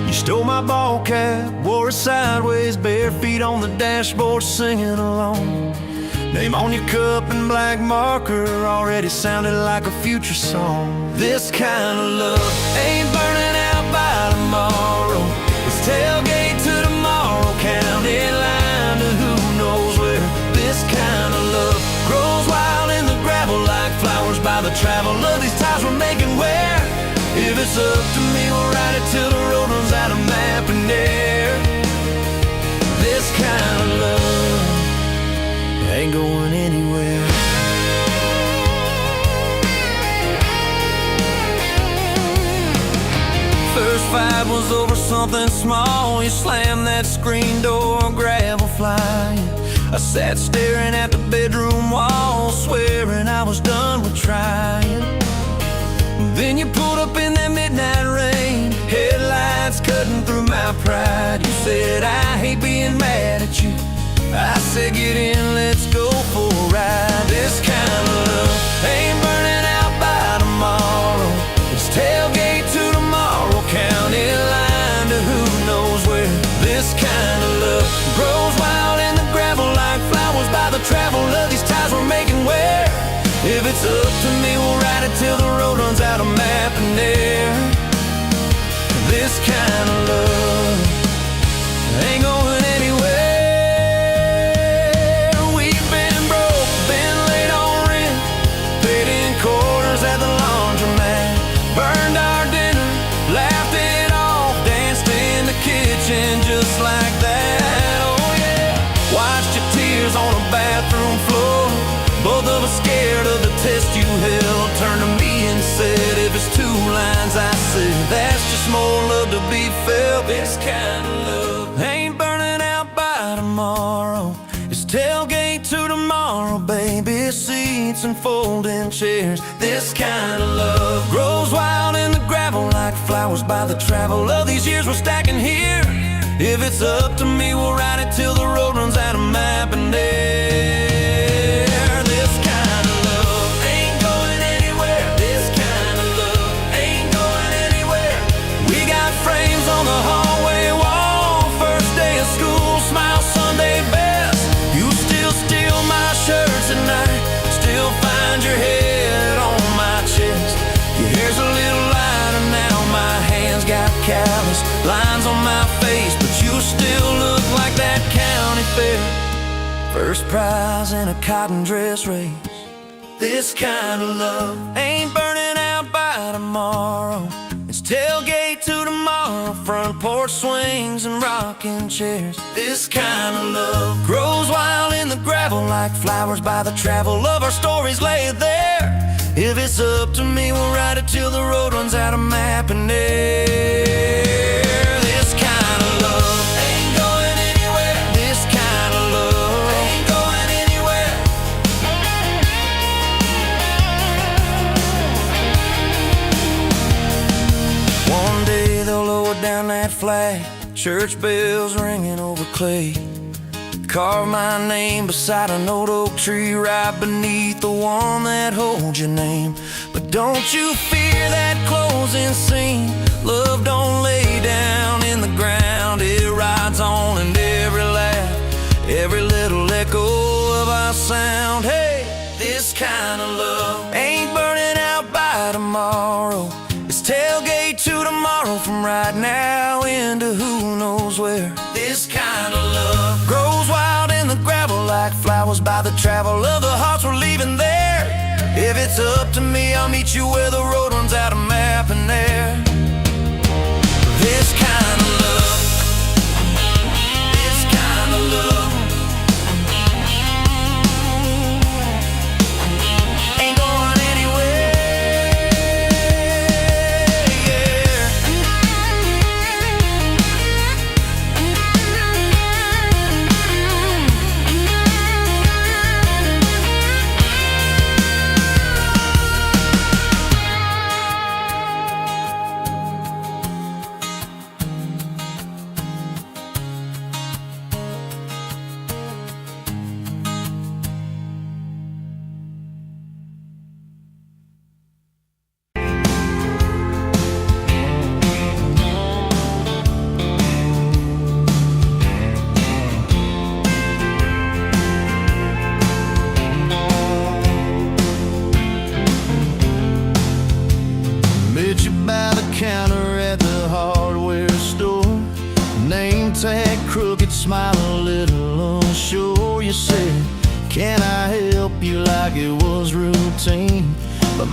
You stole my ball cap, wore it sideways, bare feet on the dashboard, singing along. Name on your cup in black marker already sounded like a future song. This kind of love ain't burning out by tomorrow. It's tailgate to tomorrow, county line to who knows where. This kind of love grows wild in the gravel like flowers by the travel of these ties we're making where. If it's up to me, we'll ride it till the road runs out of map and air. This kind of love ain't going anywhere. First fight was over something small. You slammed that screen door, gravel flying. I sat staring at the bedroom wall, swearing I was done with trying. Then you pulled up in that midnight rain, headlights cutting through my pride. You said, I hate being mad at you. I said, get in, let's go for a ride. This kind of love ain't burning out by tomorrow. It's tailgate to tomorrow, county line to who knows where. This kind of love grows wild in the gravel like flowers by the travel of these ties we're making where. If it's up to me, we'll ride it till the road runs out of map and air. This kind of love ain't going anywhere. We've been broke, been late on rent, paid in quarters at the laundromat, burned our dinner, laughed it off, danced in the kitchen just like that. Oh yeah, watched your tears on a bathroom floor. Both of us scared of the test you held. Turned to me and said, if it's two lines I said, that's just more love to be felt. This kind of love ain't burning out by tomorrow. It's tailgate to tomorrow, baby seats and folding chairs. This kind of love grows wild in the gravel like flowers by the travel of these years we're stacking here. If it's up to me, we'll ride it till the road runs out of map and air. On the hallway wall, first day of school, smile Sunday best. You still steal my shirts at night, still find your head on my chest. Your hair's a little lighter now, my hands got callous lines on my face, but you still look like that county fair. First prize in a cotton dress race. This kind of love ain't burning out by tomorrow. It's tailgate to tomorrow, front porch swings and rocking chairs. This kind of love grows wild in the gravel like flowers by the travel of our stories laid there. If it's up to me, we'll ride it till the road runs out of map and air. This kind of love ain't going anywhere. This kind of love ain't going anywhere. One day they'll lower down that flag, church bells ringing over clay. Carve my name beside an old oak tree right beneath the one that holds your name. But don't you fear that closing scene. Love don't lay down in the ground. It rides on in every laugh, every little echo of our sound. Hey, this kind of love ain't burning out by tomorrow. It's tailgate to tomorrow, from right now into who knows where. This kind of love grows wild in the gravel like flowers by the travel of the hearts we're leaving there. If it's up to me, I'll meet you where the road runs out of map and air. This kind of love, this kind of love ain't going anywhere, yeah.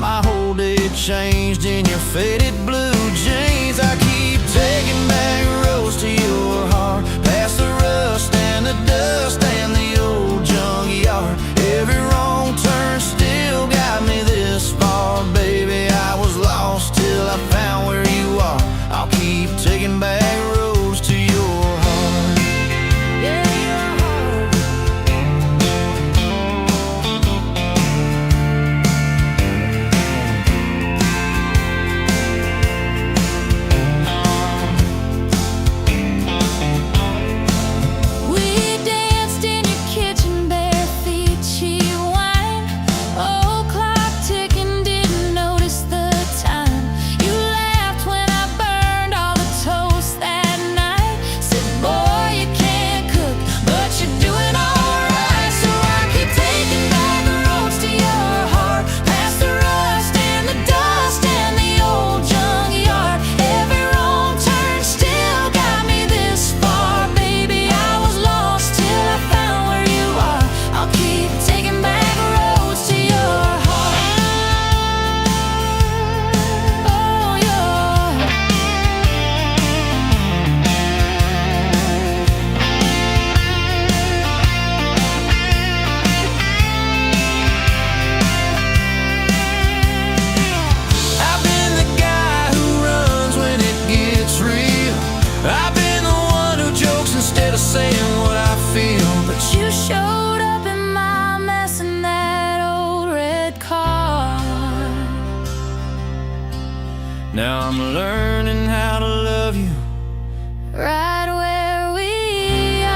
My whole day changed in your faded blue jeans. I keep taking back roads to your heart, past the rust and the dust and the old junkyard. Every wrong turn still got me this far, baby. I was lost till I found where you are. I'll keep taking back roads to your heart. Yeah, your heart. We danced in your kitchen, bare feet, cheap wine. Old clock ticking, didn't notice the time. You laughed when I burned all the toast that night. Said, boy, you can't cook, but you're doing alright. So I keep taking back the roads to your heart, past the rust and the dust and the old junkyard. Every wrong turn still got me this far, baby. I was lost till I found where you are. I'll keep taking back roads to your heart. Oh, your heart. I've been the guy who runs when it gets real. I've been the one who jokes instead of saying what I feel. But you showed up in my mess in that old red car. Now I'm learning how to love you. Right where we are.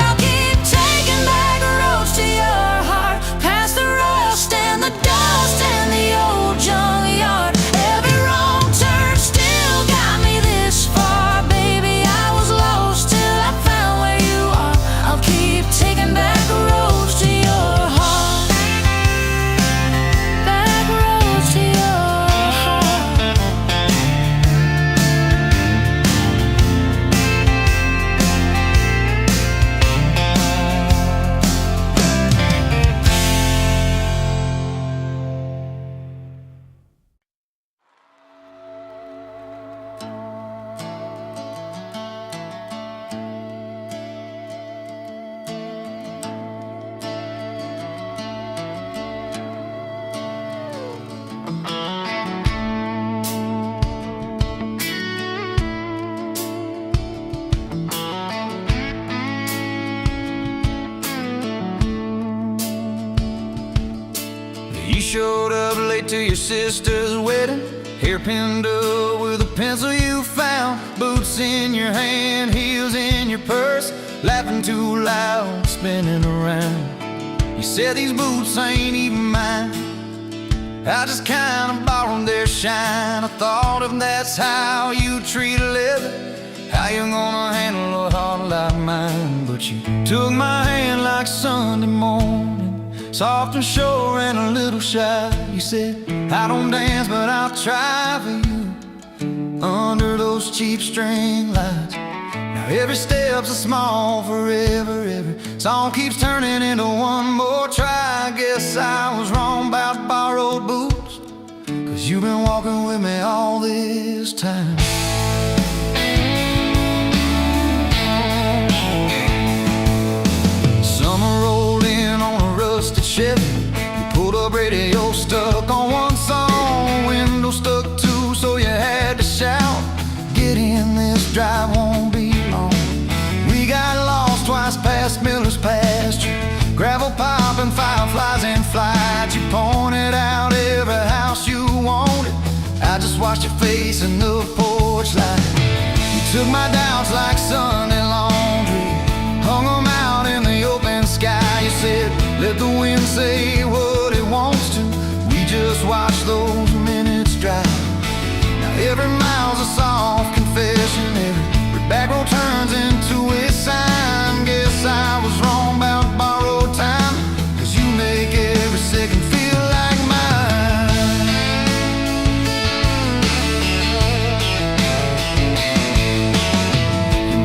I'll keep taking back roads to your heart, past the rust and the dust and the old junkyard. Every wrong turn still got me this far, baby. I was lost till I found where you are. I'll keep taking back roads to your heart, back roads to your heart. You showed up late to your sister's wedding, hair pinned up with a pencil you found, boots in your hand, heels in your purse, laughing too loud, spinning around. You said these boots ain't even mine, I just kinda borrowed their shine. I thought if that's how you treat a living, how you gonna handle a heart like mine? But you took my hand like Sunday morning, soft and sure and a little shy. You said, I don't dance, but I'll try for you under those cheap string lights. Now every step's a small forever, every song keeps turning into one more try. I guess I was wrong about borrowed boots, 'cause you've been walking with me all this time. Summer rolled in on a rusted Chevy. You pulled up, radio stuck on one song, window stuck too, so you had to shout, get in, this drive won't be long. We got lost twice past Miller's pasture, gravel popping, fireflies in flight. You pointed out every house you wanted, I just watched your face in the porch light. You took my doubts like Sunday laundry, hung 'em out in the open sky. You said, let the wind say what it wants to, we just watch those minutes drive. Now every mile's a soft confession, every back road turns into a sign. Guess I was wrong about borrowed time, 'cause you make every second feel like mine. You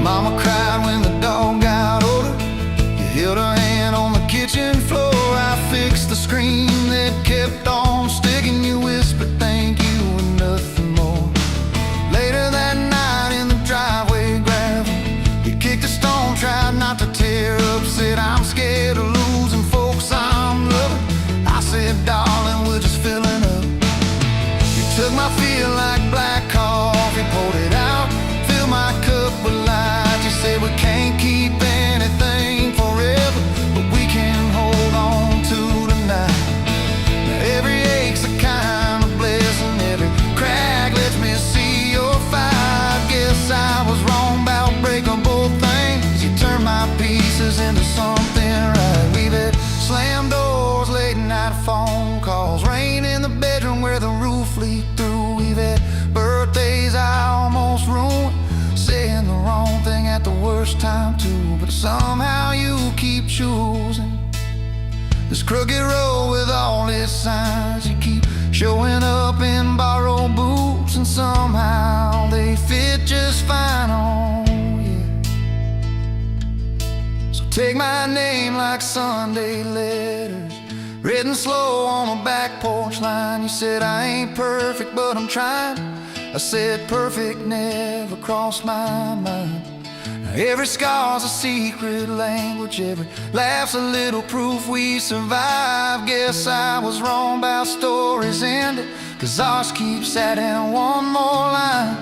first time too, but somehow you keep choosing this crooked road with all its signs. You keep showing up in borrowed boots, and somehow they fit just fine on you. So take my name like Sunday letters, written slow on a back porch line. You said I ain't perfect, but I'm trying. I said perfect never crossed my mind. Now every scar's a secret language, every laugh's a little proof we survive. Guess I was wrong about stories ending, 'cause ours keeps adding one more line.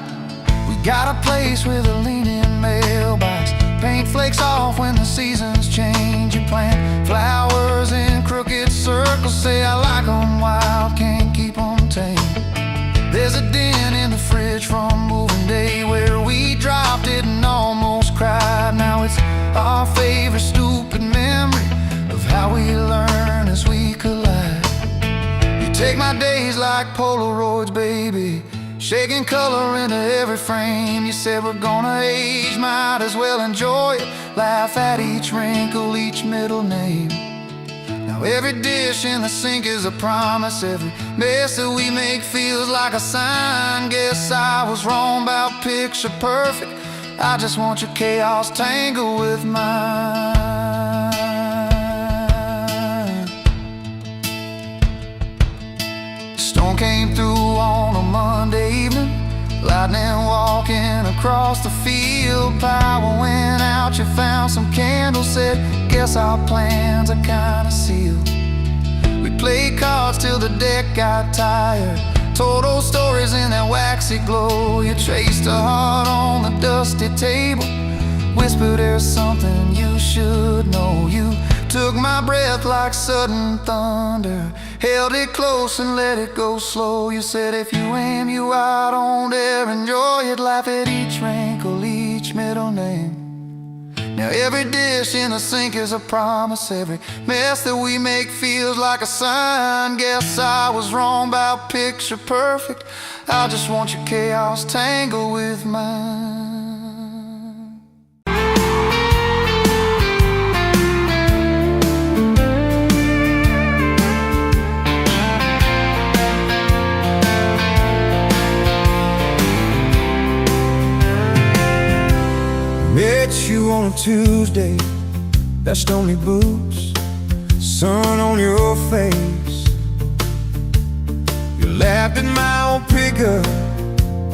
We got a place with a leaning mailbox, paint flakes off when the seasons change. You plant flowers in crooked circles, say I like them wild, can't keep them tame. There's a dent in the fridge from moving day where we dropped it and almost cried. Now it's our favorite stupid memory of how we learn as we collide. You take my days like Polaroids, baby, shaking color into every frame. You said we're gonna age, might as well enjoy it, laugh at each wrinkle, each middle name. Now every dish in the sink is a promise, every mess that we make feels like a sign. Guess I was wrong about picture perfect, I just want your chaos tangled with mine. The storm came through on a Monday evening, lightning walking across the field. Power went out, you found some candles, said guess our plans are kinda sealed. We played cards till the deck got tired, told old stories in that waxy glow. You traced a heart on the dusty table, whispered there's something you should know. You took my breath like sudden thunder, held it close and let it go slow. You said if you aim you out, don't dare enjoy it, laugh at each wrinkle, each middle name. Now every dish in the sink is a promise, every mess that we make feels like a sign. Guess I was wrong about picture perfect, I just want your chaos tangled with mine. Met you on a Tuesday, that's only boots, sun on your face. You laughed at my old pickup,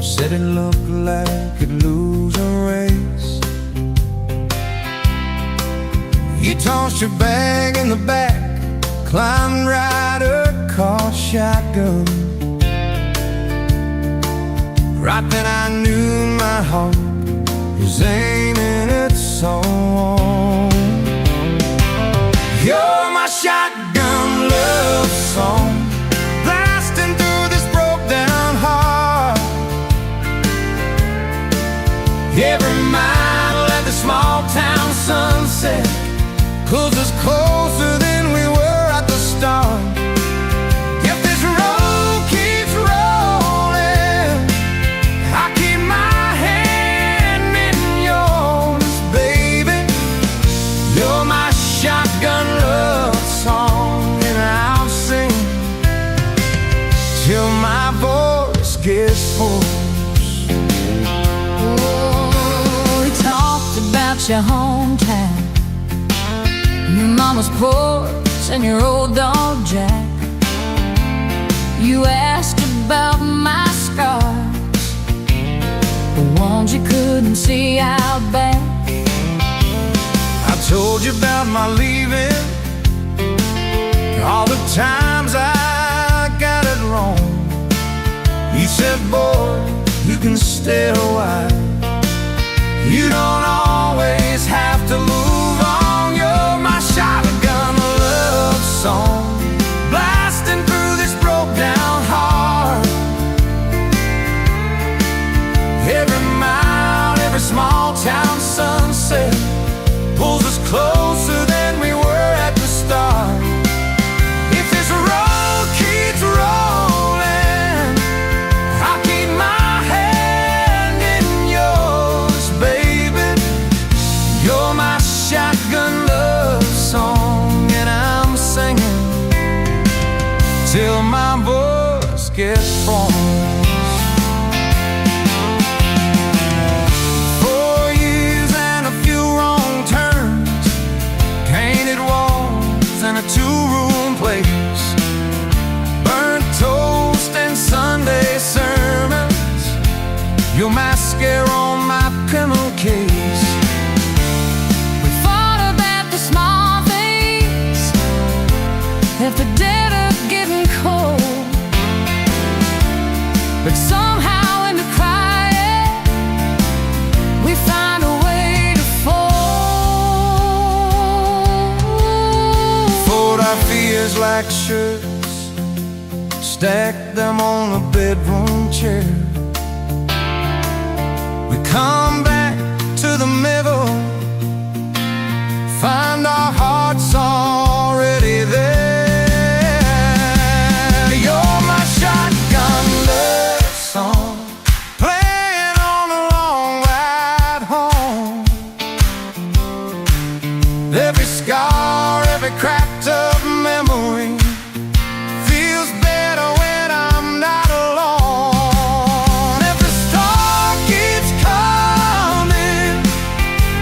said it looked like it could lose a race. You tossed your bag in the back, climbed right a car shotgun. Right then I knew my heart was aiming its song. You're my shotgun love song, blasting through this broke down heart. Every mile at the small town sunset pulls us closer than we were at the start. If this road keeps rolling, I keep my hand in yours, baby. You're my shotgun love song, and I'll sing till my voice gets hoarse. Oh, we talked about your hometown, your mama's porch and your old dog Jack. You asked about my scars, the ones you couldn't see out back. I told you about my leaving, all the times I got it wrong. You said, boy, you can stay a while, you don't always have to move on. You're my shotgun love song, blasting through this broke down heart. Every mile, every small town sunset pulls us closer than we were at the start. If this road keeps rolling, I'll keep my hand in yours, baby. gets formed. 4 years and a few wrong turns, painted walls and a 2-room place, burnt toast and Sunday sermons, your mascara on my pillowcase. We fought about the small things, if the dead are getting cold, but somehow in the quiet we find a way to fold. Fold our fears like shirts, stack them on a bedroom chair. We come back to the middle, find our hearts already there. You're my shotgun love song, playing on a long ride home. Every scar, every cracked up memory feels better when I'm not alone. If the storm keeps coming,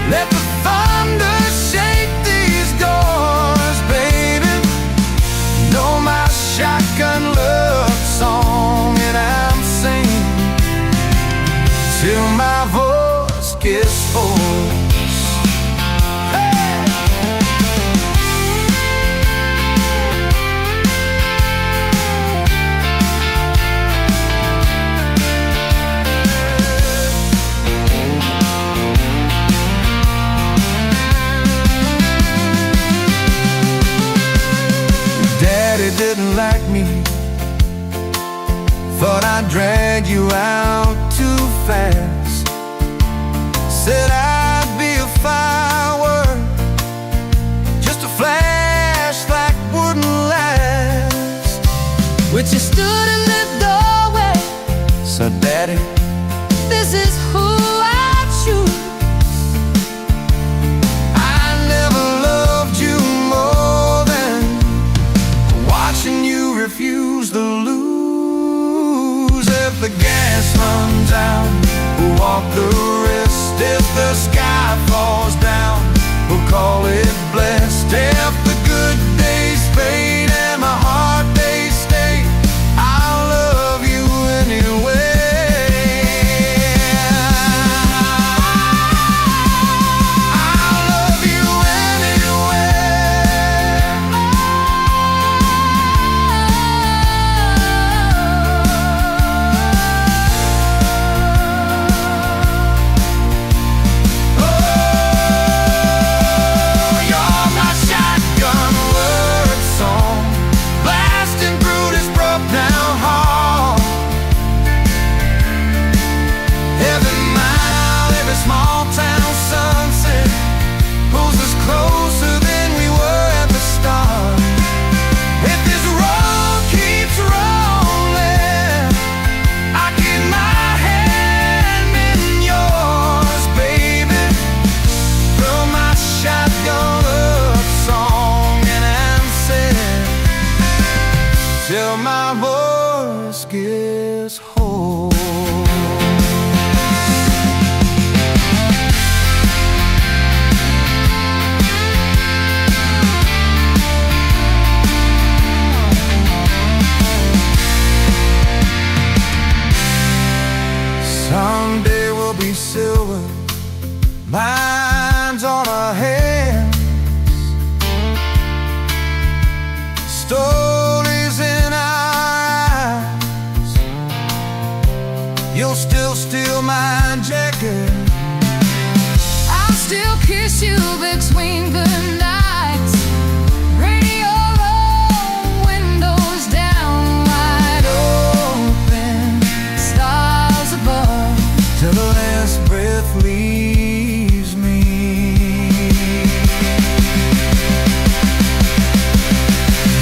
let the thunder shake these doors, baby. Know my shotgun love song, and I'm singing till my voice gets hoarse. Hey! Daddy didn't like me, thought I dragged you out too fast. Said I'd be a firework, just a flash that wouldn't last. But you stood in the doorway, So Daddy, this is who I choose. I never loved you more than watching you refuse to lose. If the gas runs out, we'll walk the risk. If the sky falls down, we'll call it blessed. If the good days fade and my hard days stay, I'll love you anyway. I'll love you You're my shotgun word song, blasting through this broke down hall. Every mile, every small town sunset pulls us closer than we were at the start. If this road keeps rolling, I keep my hand in yours, baby. Throw my shotgun love song, and I'm singing till my voice gets hoarse. Someday we'll be silver, lines on our hands, stories in our eyes. You'll still steal my jacket, I'll still kiss you between the nights. Radio low, windows down, wide open, stars above, till the last breath leaves me.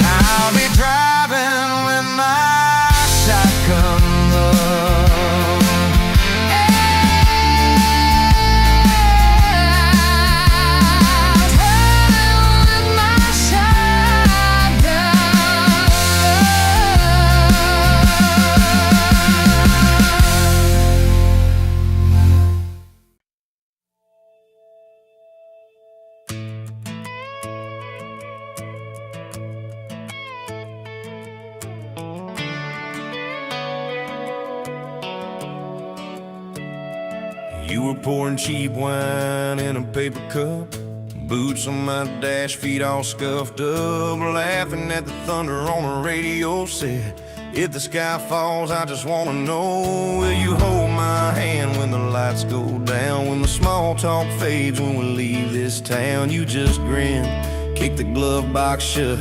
I'll be driving with my shotgun love. I'll You were pouring cheap wine in a paper cup, boots on my dash, feet all scuffed up, laughing at the thunder on the radio. Said, if the sky falls, I just wanna know, will you hold my hand when the lights go down, when the small talk fades, when we leave this town? You just grinned, kicked the glove box shut,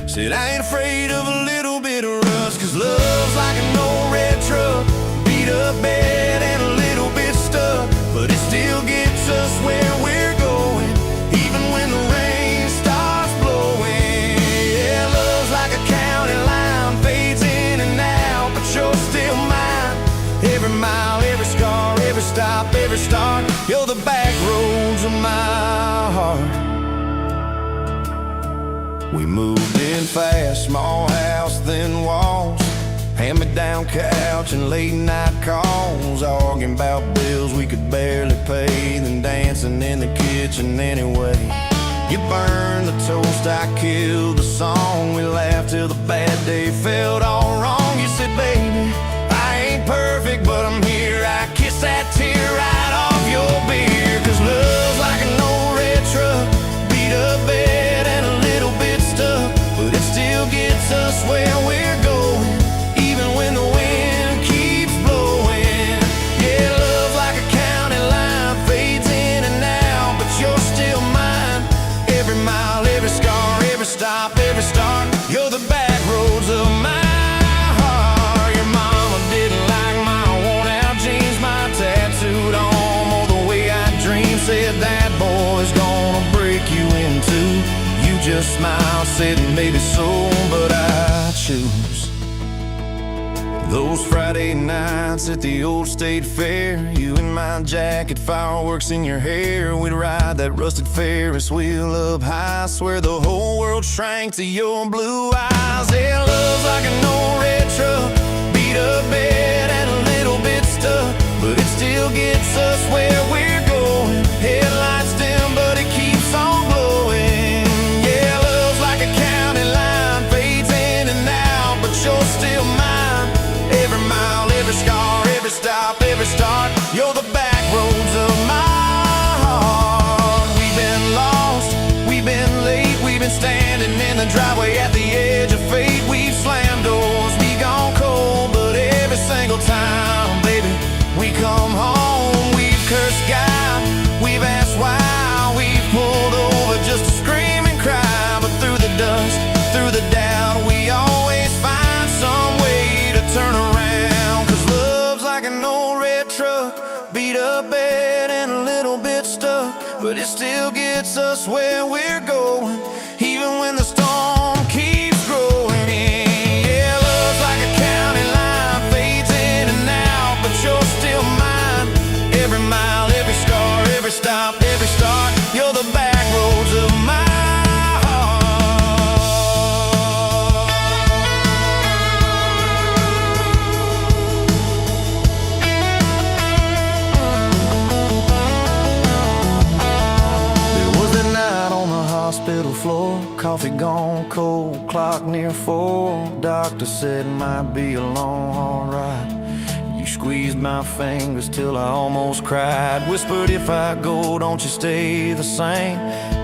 said, I ain't afraid of a little bit of rust, 'cause love's like an old red truck, beat up bed and a little bit stuck, but it still gets us where we're going, even when the rain starts blowing. Yeah, love's like a county line, fades in and out, but you're still mine. Every mile, every scar, every stop, every start, you're the back roads of my heart. We moved in fast, small house, thin walls, hand-me-down couch and late-night calls, arguing about bills we could barely pay, then dancing in the kitchen anyway. You burned the toast, I killed the song, we laughed till the bad day felt all wrong. You said, baby, I ain't perfect, but I'm here. I kiss that tear right off your beer, 'cause love's like an old red truck, beat up bed and a little bit stuck, but it still gets us where we're going, even when the wind keeps blowing. Yeah, love's like a county line, fades in and out, but you're still mine. Every mile, every scar, every stop, every start, you're the back roads of my heart. Your mama didn't like my worn-out jeans, my tattooed arm, or the way I dream. Said that boy's gonna break you in two. You just smiled, said maybe so, but I choose those Friday nights at the old state fair. You in my jacket, fireworks in your hair. We'd ride that rusted Ferris wheel up high, swear the whole world shrank to your blue eyes. Yeah, love's like an old red truck, beat up bed and a little bit stuck, but it still gets us where we're going. Headlights dim, but it keeps on glowing. Yeah, love's like a county line, fades in and out, but you're still mine. Every mile, every scar, every stop, every start, you're the back roads of my heart. We've been lost, we've been late, we've been standing in the driveway at the edge of fate. We've slammed doors, we gone cold, but every single time, baby, we come home. We've cursed God, we've asked why, we've pulled over just to scream and cry, but through the dust, through the doubt, we always find some way to turn around. 'Cause love's like an old red truck, beat up bed and a little bit stuck, but it still gets us where we're going, even when the storm keeps growing. Yeah, love's like a county line, fades in and out, but you're still mine. Every mile, every scar, every stop, every start, you're the back roads of my hospital floor, coffee gone cold, clock near 4. Doctor said might be a long, hard ride. You squeezed my fingers till I almost cried. Whispered, if I go, don't you stay the same.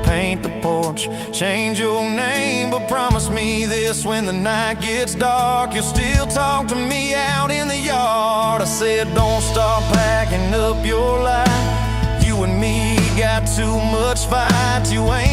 Paint the porch, change your name, but promise me this, when the night gets dark, you'll still talk to me out in the yard. I said, don't stop packing up your life. You and me got too much fight. You ain't